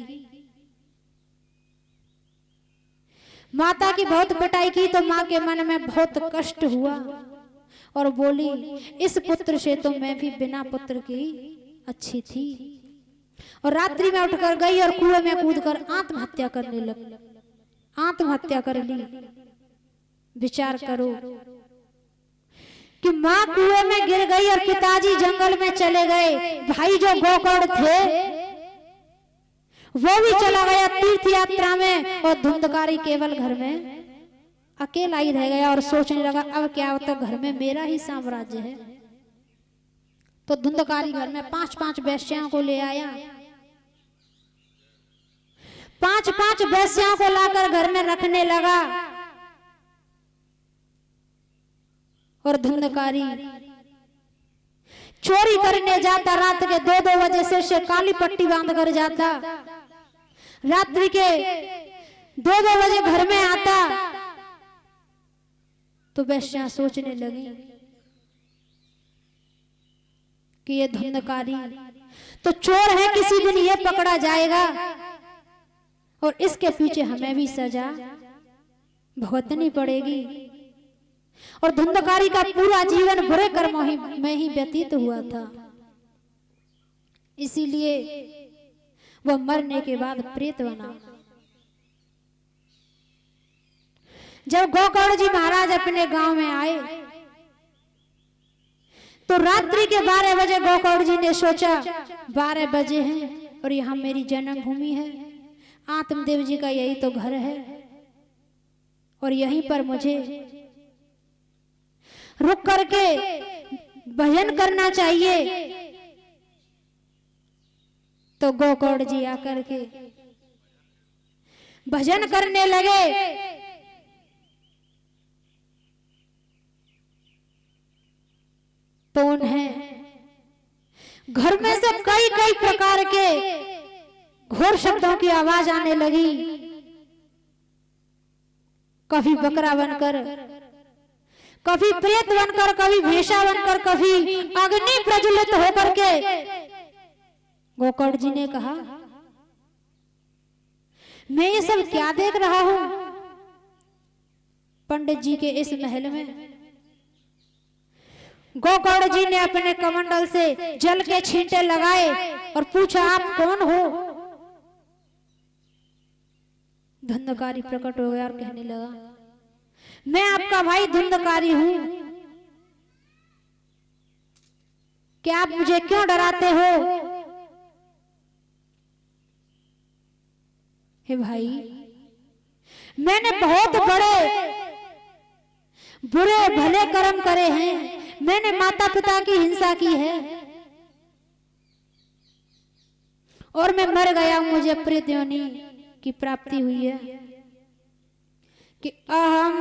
माता की बहुत पिटाई की तो माँ के मन में बहुत कष्ट हुआ और बोली, इस पुत्र से तो मैं भी बिना पुत्र की अच्छी थी। और रात्रि में उठकर गई और कुएं में कूदकर आत्महत्या करने लगी, आत्महत्या कर ली। विचार करो कि माँ कुएं में गिर गई और पिताजी जंगल में चले गए, भाई जो गोकर्ण थे वो भी चला गया तीर्थ यात्रा में और धुंधकारी केवल घर में अकेला ही रह गया और सोचने लगा अब क्या होता, घर में मेरा ही साम्राज्य है। तो धुंधकारी घर में 5-5 वेश्याओं को ले आया। 5-5 वेश्याओं को लाकर घर में रखने लगा। और धुंधकारी चोरी करने जाता। रात के 2-2 बजे से काली पट्टी बांध कर जाता। रात्रि के 2-2 बजे घर में आता। तो वेश्या सोचने लगी कि ये धुंधकारी तो चोर है, किसी दिन ये पकड़ा जाएगा और इसके पीछे हमें भी सजा भुगतनी पड़ेगी। और धुंधकारी का पूरा जीवन बुरे कर्मों में ही व्यतीत हुआ था। इसीलिए वह मरने के बाद प्रेत बना। जब गोकर्ण जी महाराज अपने गांव में आए तो रात्रि के 12 बजे गोकर्ण जी ने सोचा 12 बजे हैं और यहाँ मेरी जन्मभूमि है, आत्मदेव जी का यही तो घर है और यहीं पर मुझे रुक करके भजन करना चाहिए। तो गोकर्ण जी आकर के भजन करने लगे। तो उन्हें घर में से कई कई प्रकार के घोर शब्दों की आवाज आने लगी। कभी बकरा बनकर, कभी प्रेत बनकर, कभी भेषा बनकर, कभी अग्नि प्रज्वलित होकर के। गोकर्ण जी ने कहा मैं ये सब क्या देख रहा हूं पंडित जी के इस महल में। गोकर्ण जी ने अपने कमंडल से जल के छींटे लगाए और पूछा आप कौन हो। धुंधकारी प्रकट हो गया और कहने लगा मैं आपका भाई धुंधकारी हूं, क्या आप मुझे क्यों डराते हो। हे भाई मैंने बहुत बड़े बुरे भले कर्म करे हैं, मैंने माता पिता की हिंसा की है और मैं मर गया, मुझे प्रेत योनि की प्राप्ति हुई है। कि अहम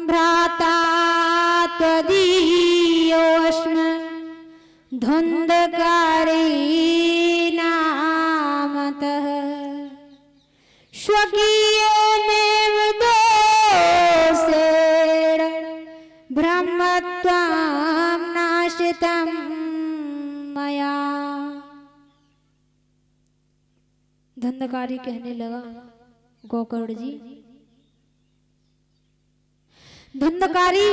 भ्राता त्वदीयोऽस्मि धुंधकारी नामतः स्वकीयमेव दोषेण ब्रह्मत्वं नाशितं मया। धुंधकारी कहने लगा गोकर्ण जी धुंधकारी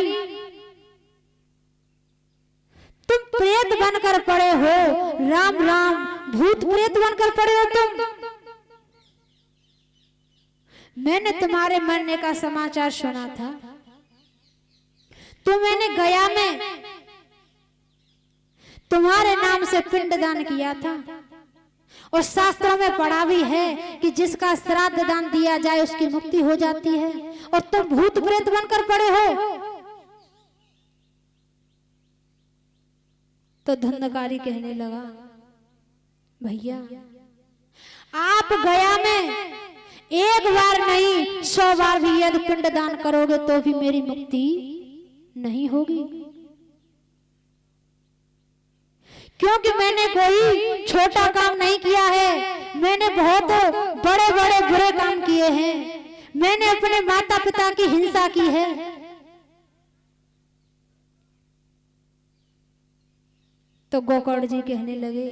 तुम प्रेत बनकर पड़े हो, राम राम भूत प्रेत बनकर पड़े हो तुम। मैंने तुम्हारे मरने का समाचार सुना था, तो मैंने गया में तुम्हारे नाम से पिंडदान किया था और शास्त्रों में पढ़ा भी है कि जिसका श्राद्ध दान दिया जाए उसकी मुक्ति हो जाती है, और तुम भूत प्रेत बनकर पड़े हो। तो धुंधकारी कहने लगा भैया आप गया में एक बार नहीं 100 बार भी यदि पिंडदान करोगे तो भी मेरी मुक्ति नहीं होगी, क्योंकि मैंने कोई छोटा काम नहीं किया है, मैंने बहुत बड़े बड़े बुरे काम किए हैं, मैंने अपने माता पिता की हिंसा की है। तो गोकर्ण जी कहने लगे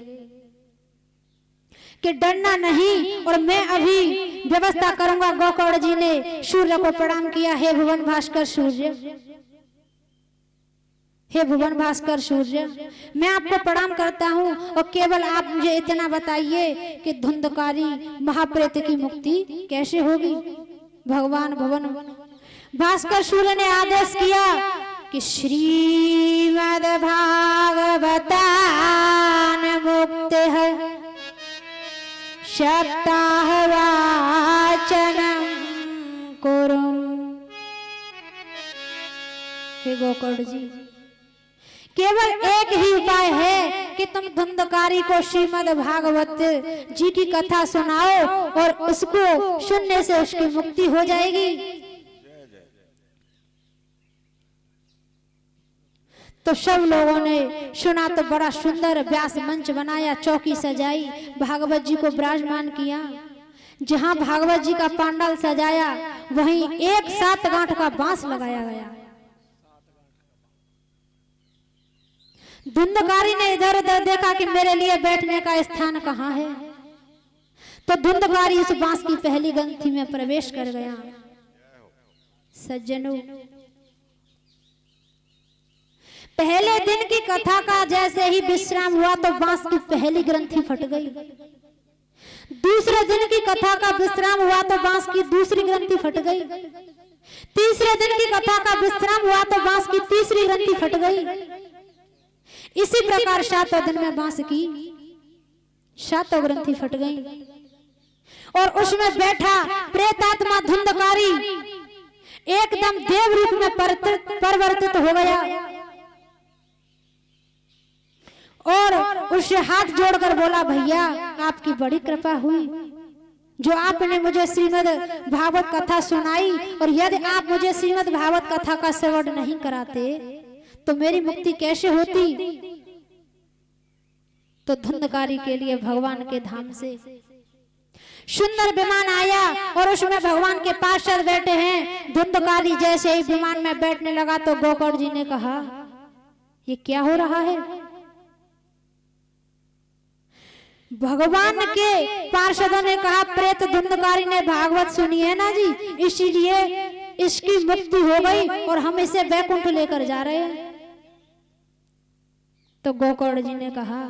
कि डरना नहीं और मैं अभी व्यवस्था करूंगा। गोकर्ण जी ने सूर्य को प्रणाम किया, हे भुवन भास्कर सूर्य, हे भुवन भास्कर सूर्य, मैं आपको प्रणाम करता हूं और केवल आप मुझे इतना बताइए कि धुंधकारी महाप्रेत की मुक्ति कैसे होगी। भगवान भुवन भास्कर सूर्य ने आदेश किया कि श्रीमद् भागवतान मुक्तिः सप्ताह वाचनम कुरुम। हे गोकर्ण जी केवल एक ही उपाय है कि कि तुम धुंधकारी को श्रीमद् भागवत जी की कथा सुनाओ और उसको सुनने से उसकी मुक्ति हो जाएगी। तो सब लोगों ने सुना तो बड़ा सुंदर व्यास मंच बनाया, चौकी सजाई, भागवत जी को विराजमान किया। जहां भागवत जी का पंडाल सजाया वहीं एक 7 गांठ का बांस लगाया गया। धुंधकारी ने इधर उधर देखा कि मेरे लिए बैठने का स्थान कहाँ है, तो धुंधकारी उस बांस की पहली ग्रंथि में प्रवेश कर गया। सज्जनों, पहले दिन की कथा का जैसे ही विश्राम हुआ तो बांस की पहली ग्रंथि फट गई। दूसरे दिन की कथा का विश्राम हुआ तो बांस की दूसरी ग्रंथि फट गई। तीसरे दिन की कथा का विश्राम हुआ तो बांस की तीसरी ग्रंथि फट गई। इसी प्रकार 7वें दिन में बांस की 7 ग्रंथि फट गई और उसमें बैठा प्रेतात्मा धुंधकारी एकदम देव रूप में परिवर्तित हो गया और उससे हाथ जोड़कर बोला, भैया आपकी बड़ी कृपा हुई जो आपने मुझे श्रीमद् भागवत कथा सुनाई, और यदि आप मुझे श्रीमद् भागवत कथा का श्रवण नहीं कराते तो मेरी मुक्ति कैसे होती। तो धुंधकारी के लिए भगवान के धाम से सुंदर विमान आया और उसमें भगवान के पार्षद बैठे हैं। धुंधकारी जैसे ही विमान में बैठने लगा तो गोकर्ण जी ने कहा, ये क्या हो रहा है। भगवान के पार्षदों ने कहा, प्रेत धुंधकारी ने भागवत सुनी है ना जी, इसीलिए इसकी मुक्ति हो गई और हम इसे बैकुंठ लेकर जा रहे हैं। तो गोकर्ण जी ने कहा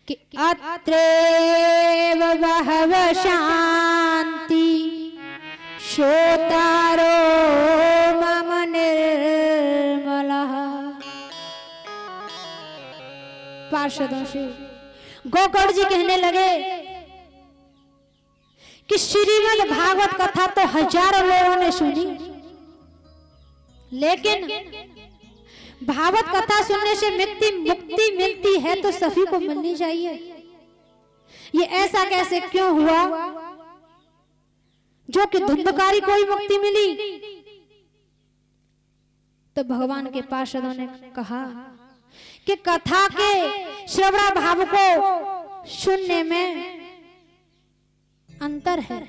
कि अत्रेव बहव शांति श्रोतारो मम निर्मलः। पार्षदों से गोकर्ण जी कहने लगे कि श्रीमद् भागवत कथा तो हजारों लोगों ने सुनी, लेकिन भागवत कथा सुनने से मुक्ति मिलती है तो सभी को मिलनी चाहिए। ये ऐसा कैसे क्यों हुआ जो कि धुंधकारी को ही मुक्ति मिली। तो भगवान के पार्षदों ने कहा कि कथा के श्रवण भाव को सुनने में अंतर है।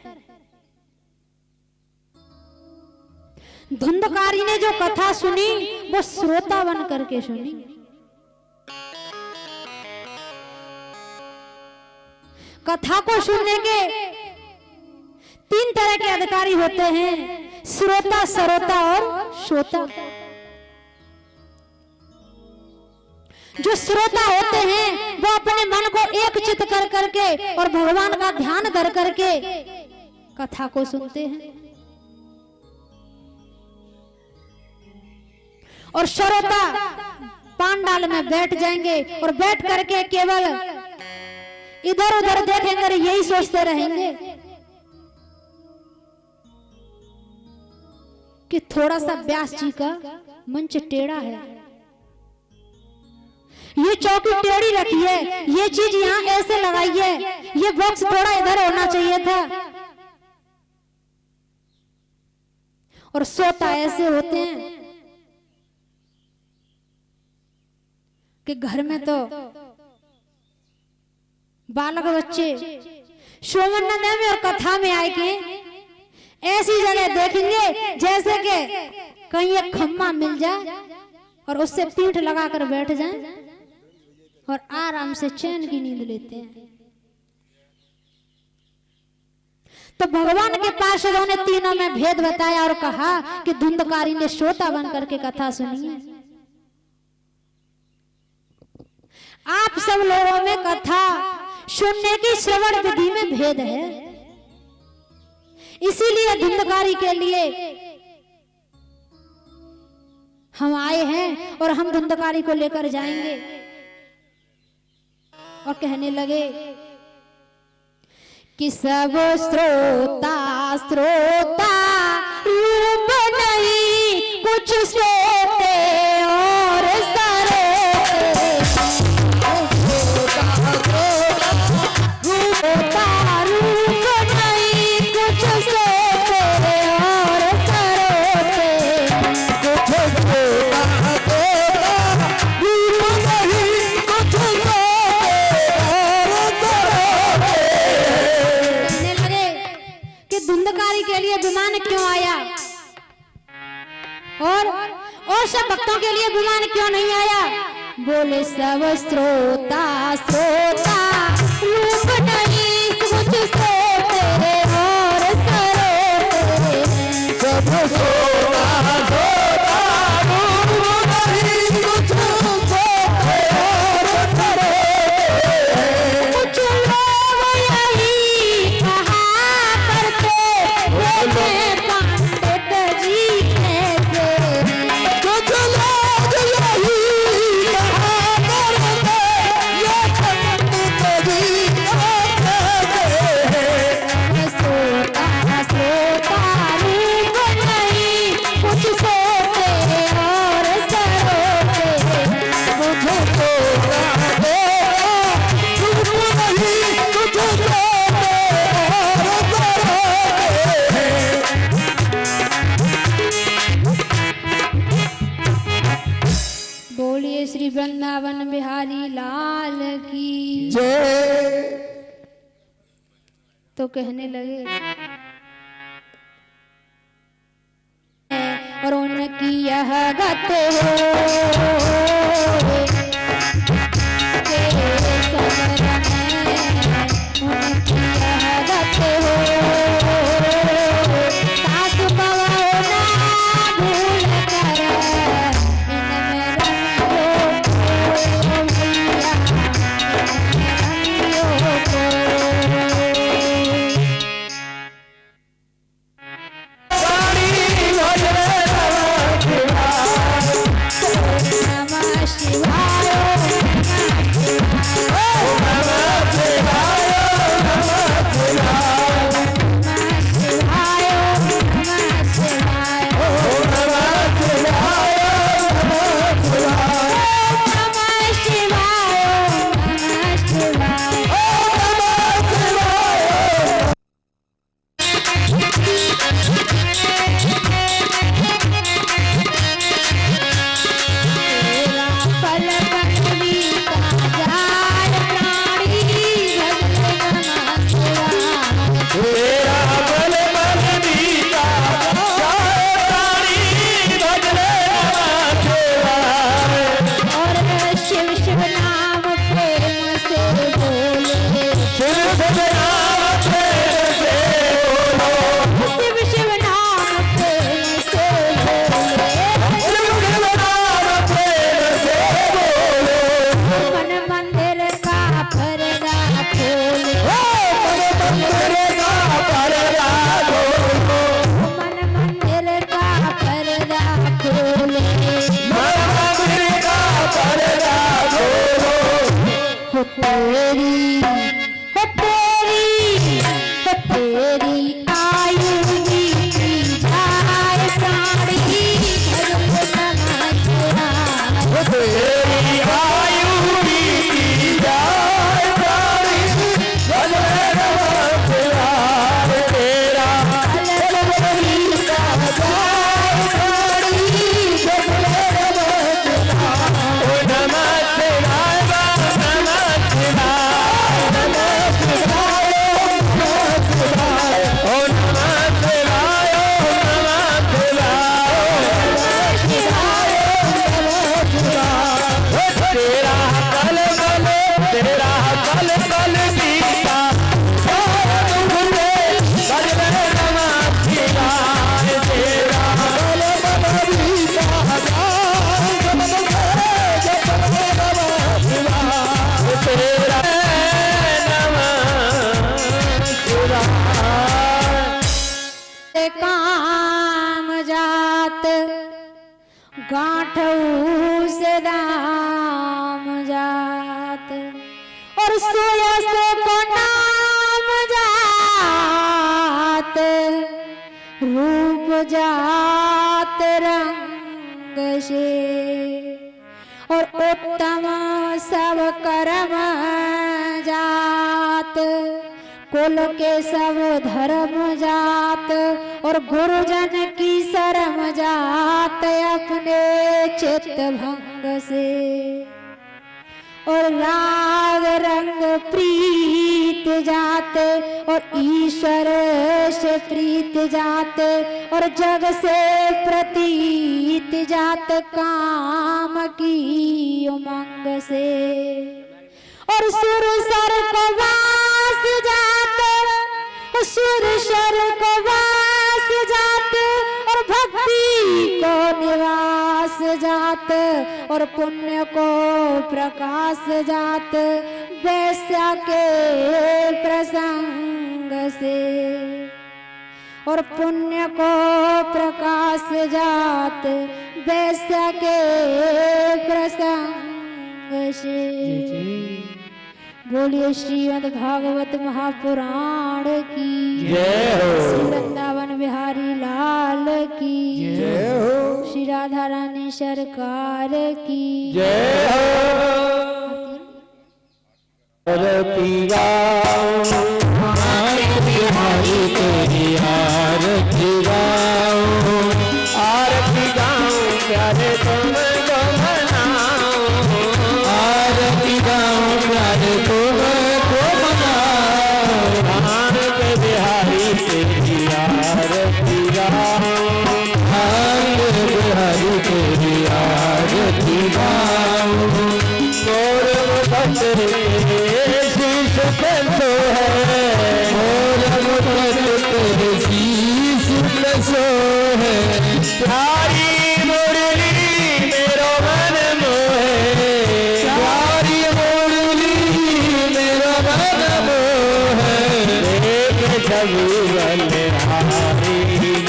धुंधकारी ने जो कथा सुनी वो श्रोता बन करके सुनी। कथा को सुनने के 3 तरह के अधिकारी होते हैं, श्रोता, सरोता और श्रोता। जो श्रोता होते हैं वो अपने मन को एक चित्त कर करके और भगवान का ध्यान धर करके कथा को सुनते हैं, और श्रोता पांडाल में बैठ जाएंगे और बैठ करके केवल इधर उधर देखेंगे और यही सोचते रहेंगे कि थोड़ा सा व्यास जी का मंच टेढ़ा है, ये चौकी टेढ़ी रखी है, ये चीज यहाँ ऐसे लगाई है, ये बॉक्स थोड़ा इधर होना चाहिए था। और श्रोता ऐसे होते हैं कि घर में तो बालक बच्चे शोभन नदी में और कथा में आए के ऐसी जगह देखेंगे जैसे कि कहीं एक खम्मा मिल जाए और उससे पीठ लगाकर बैठ जाएं और आराम से चैन की नींद लेते हैं। तो भगवान के पार्षदों ने तीनों में भेद बताया और कहा कि धुंधकारी ने श्रोता बन करके कथा सुनी है। आप सब लोगों में कथा सुनने की श्रवण विधि में भेद है, इसीलिए धुंधकारी के लिए हम आए हैं और हम धुंधकारी को लेकर जाएंगे। और कहने लगे कि सब श्रोता श्रोता रूप नहीं, कुछ श्रोते और सरोते और सब भक्तों के लिए विमान क्यों नहीं आया? बोले सब श्रोता श्रोता रूप नहीं मुझसे तेरे और सरोते सब सोना सोना रूप नहीं मुझसे और सरोते कुछ लोग यही कहा करते ये पंडित जी कैसे कुछ लोग यही कहा करते ये पंडित जी कैसे सोता सोता रूप नहीं कुछ सोते और सरोते मुझे सोना दे रूप नहीं तुझे सोने और सरोते बोलिए श्री वृंदावन बिहारी लाल की। जय। तो कहने लगे और उनकी यह गत हो के समरण में, उनकी यह गत हो सास बहू ना भूल कर इनमें रमियो भैया इनमें रमियो नमः शिवाय काम जात गांठऊ से दाम जात और सोया से को नाम जात रूप जात रंग से और उत्तम सब कर्म जात कुल के सब धर्म जात और गुरुजन की शर्म जात अपने चित्त भंग से और राग रंग प्रीत जाते और ईश्वर से प्रीत जाते और जग से प्रतीत जात काम की उमंग से और सुर सर को वास जाते सुर सर को वास जाते और भक्ति को निवास जात और पुण्य को प्रकाश जात वैश्या के प्रसंग से और पुण्य को प्रकाश जात वैश्या के प्रसंग से। बोलिए श्रीमद् भागवत महापुराण की जय हो। श्री वृंदावन बिहारी लाल की जय हो। श्री राधा रानी सरकार की जय हो। आरती गाओ बिहारी तेरी आरती गाओ, आरती गाओ प्यारे तुमको मनाओ, आरती गाओ प्यारे तुमको मनाओ, भांग बिहारी तेरी आरती गाओ, भांग बिहारी तेरी आरती गाओ, मोर मुकुट तेरे शीश पे सोहे, मोर मुकुट तेरे शीश पे सोहे, प्यारी मुरली मेरो मन मोहे, प्यारी मुरली मेरो मन मोहे, देख छवि बलिहारी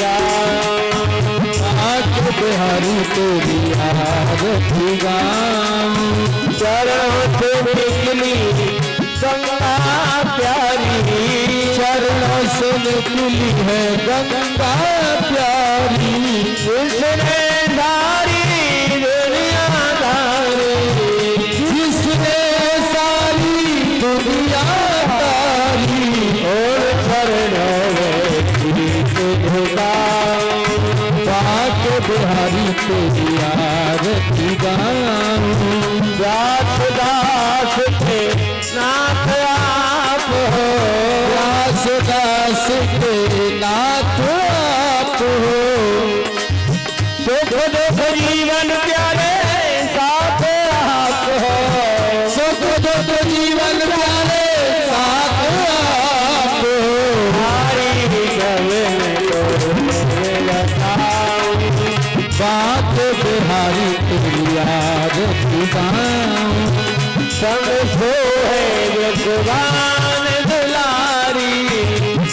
गाओ, आंख बिहारी तेरी आरती गाओ, चरणों से निकली गंगा प्यारी, चरणों से निकली है गंगा प्यारी, जिसने धारी दुनिया धारी, जिसने सारी दुनिया धारी, और चरणों में शीश झुकाओ, बात बिहारी तेरी आरती गाओ, दास दास के नाथ आप हो, दास दास के नाथ आप हो, सुख दुख जीवन प्यारे साथ आप हो, सुख दुख जीवन प्यारे साथ आप हो, हमारी बताओ, बात बिहारी तेरी आरती गाओ, संग सो है जसवान दुलारी,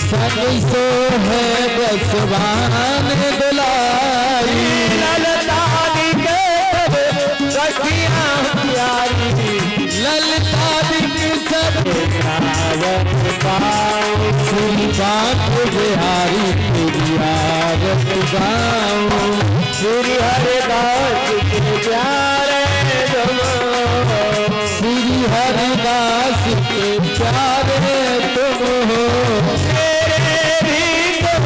संग सो है जसवान दुलारी, ललता दिखे सखियां प्यारी, ललता दिखे सब गावत पाओ, श्री बात बिहारी तेरी आरती गाओ, श्री हरिदास के प्यारे तुम, श्री हरिदास के प्यारे तुम हो, मेरे भी तुम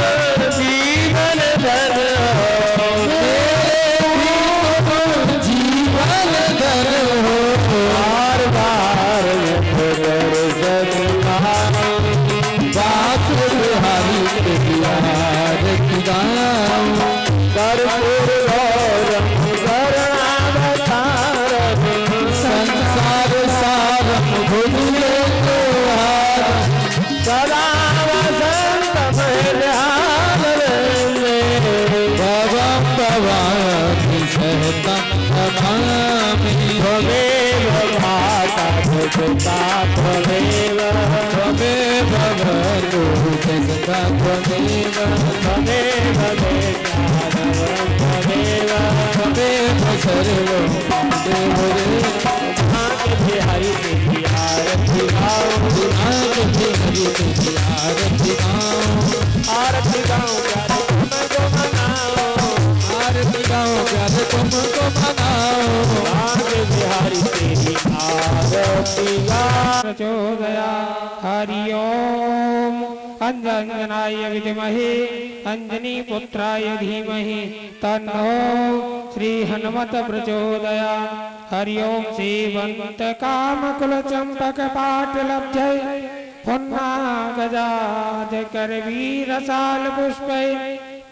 जीवन धन हो, मेरे भी तुम जीवन धन हो, बार बार दर्शन पाओ, बात बिहारी तेरी आरती गाओ, कर्पूर गौरम करुणावतारम, संसार सारम भुजगे तुहार, सदा वसंतम ध्यान में, भवम भवानी सहतम नमामि, त्वमेव माता पिता त्वमेव, त्वमेव भगवतो जगता त्वमेव, त्वमेव वेदान्तवरं त्वमेव, त्वमेव सर्वं देवदेव, भाग्य बिहारी तेरी आरती गाओ, भाग्य बिहारी तेरी आरती गाओ, आरती गाओ प्यारे तुमको मनाओ, आरती गाओ प्यारे तुमको मनाओ, भाग्य बिहारी तेरी आरती गाओ। प्रचोदया हरि ओम अंजनाय विद्महे अंजनी पुत्राय धीमहि तन्नो श्री हनुमत प्रचोदया। हरि ओम सेवंत काम कुल चंपक पाट लब्धय पुन्नागजाद करवीरसाल पुष्पै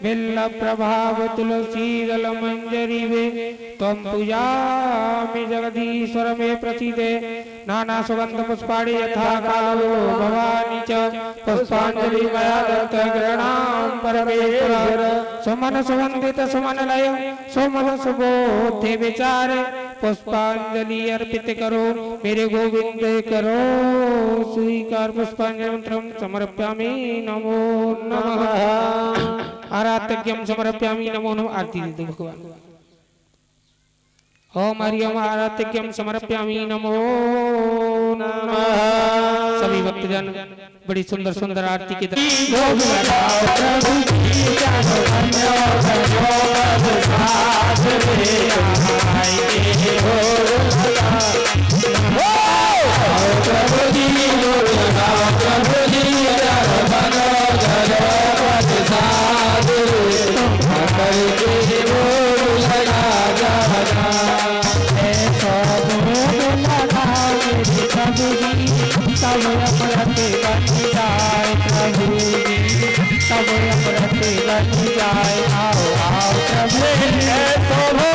बिल्ल प्रभाव तुलसी दल मंजरी वे त्वं पूजामि जगदीश्वर मे प्रसीदे नाना सुगंध पुष्पाणि यथा कालो भवानी च पुष्पांजलि मया दत्त गृणाम परमेश्वर सुमन सुवंदित सुमन लय सुमन सुबोधि विचार पुष्पांजलि अर्पित करो मेरे गोविंद करो स्वीकार पुष्पांजलि मंत्रम समर्प्यामि नमो नमः आराध्यम समर्प्यामि नमो नमः आरती दे दो भगवान ओम हरिओम आराध्यम समर्प्यामि नमो नमः सभी भक्तजन बड़ी सुंदर सुंदर आरती की जाए आओ आओ प्रभु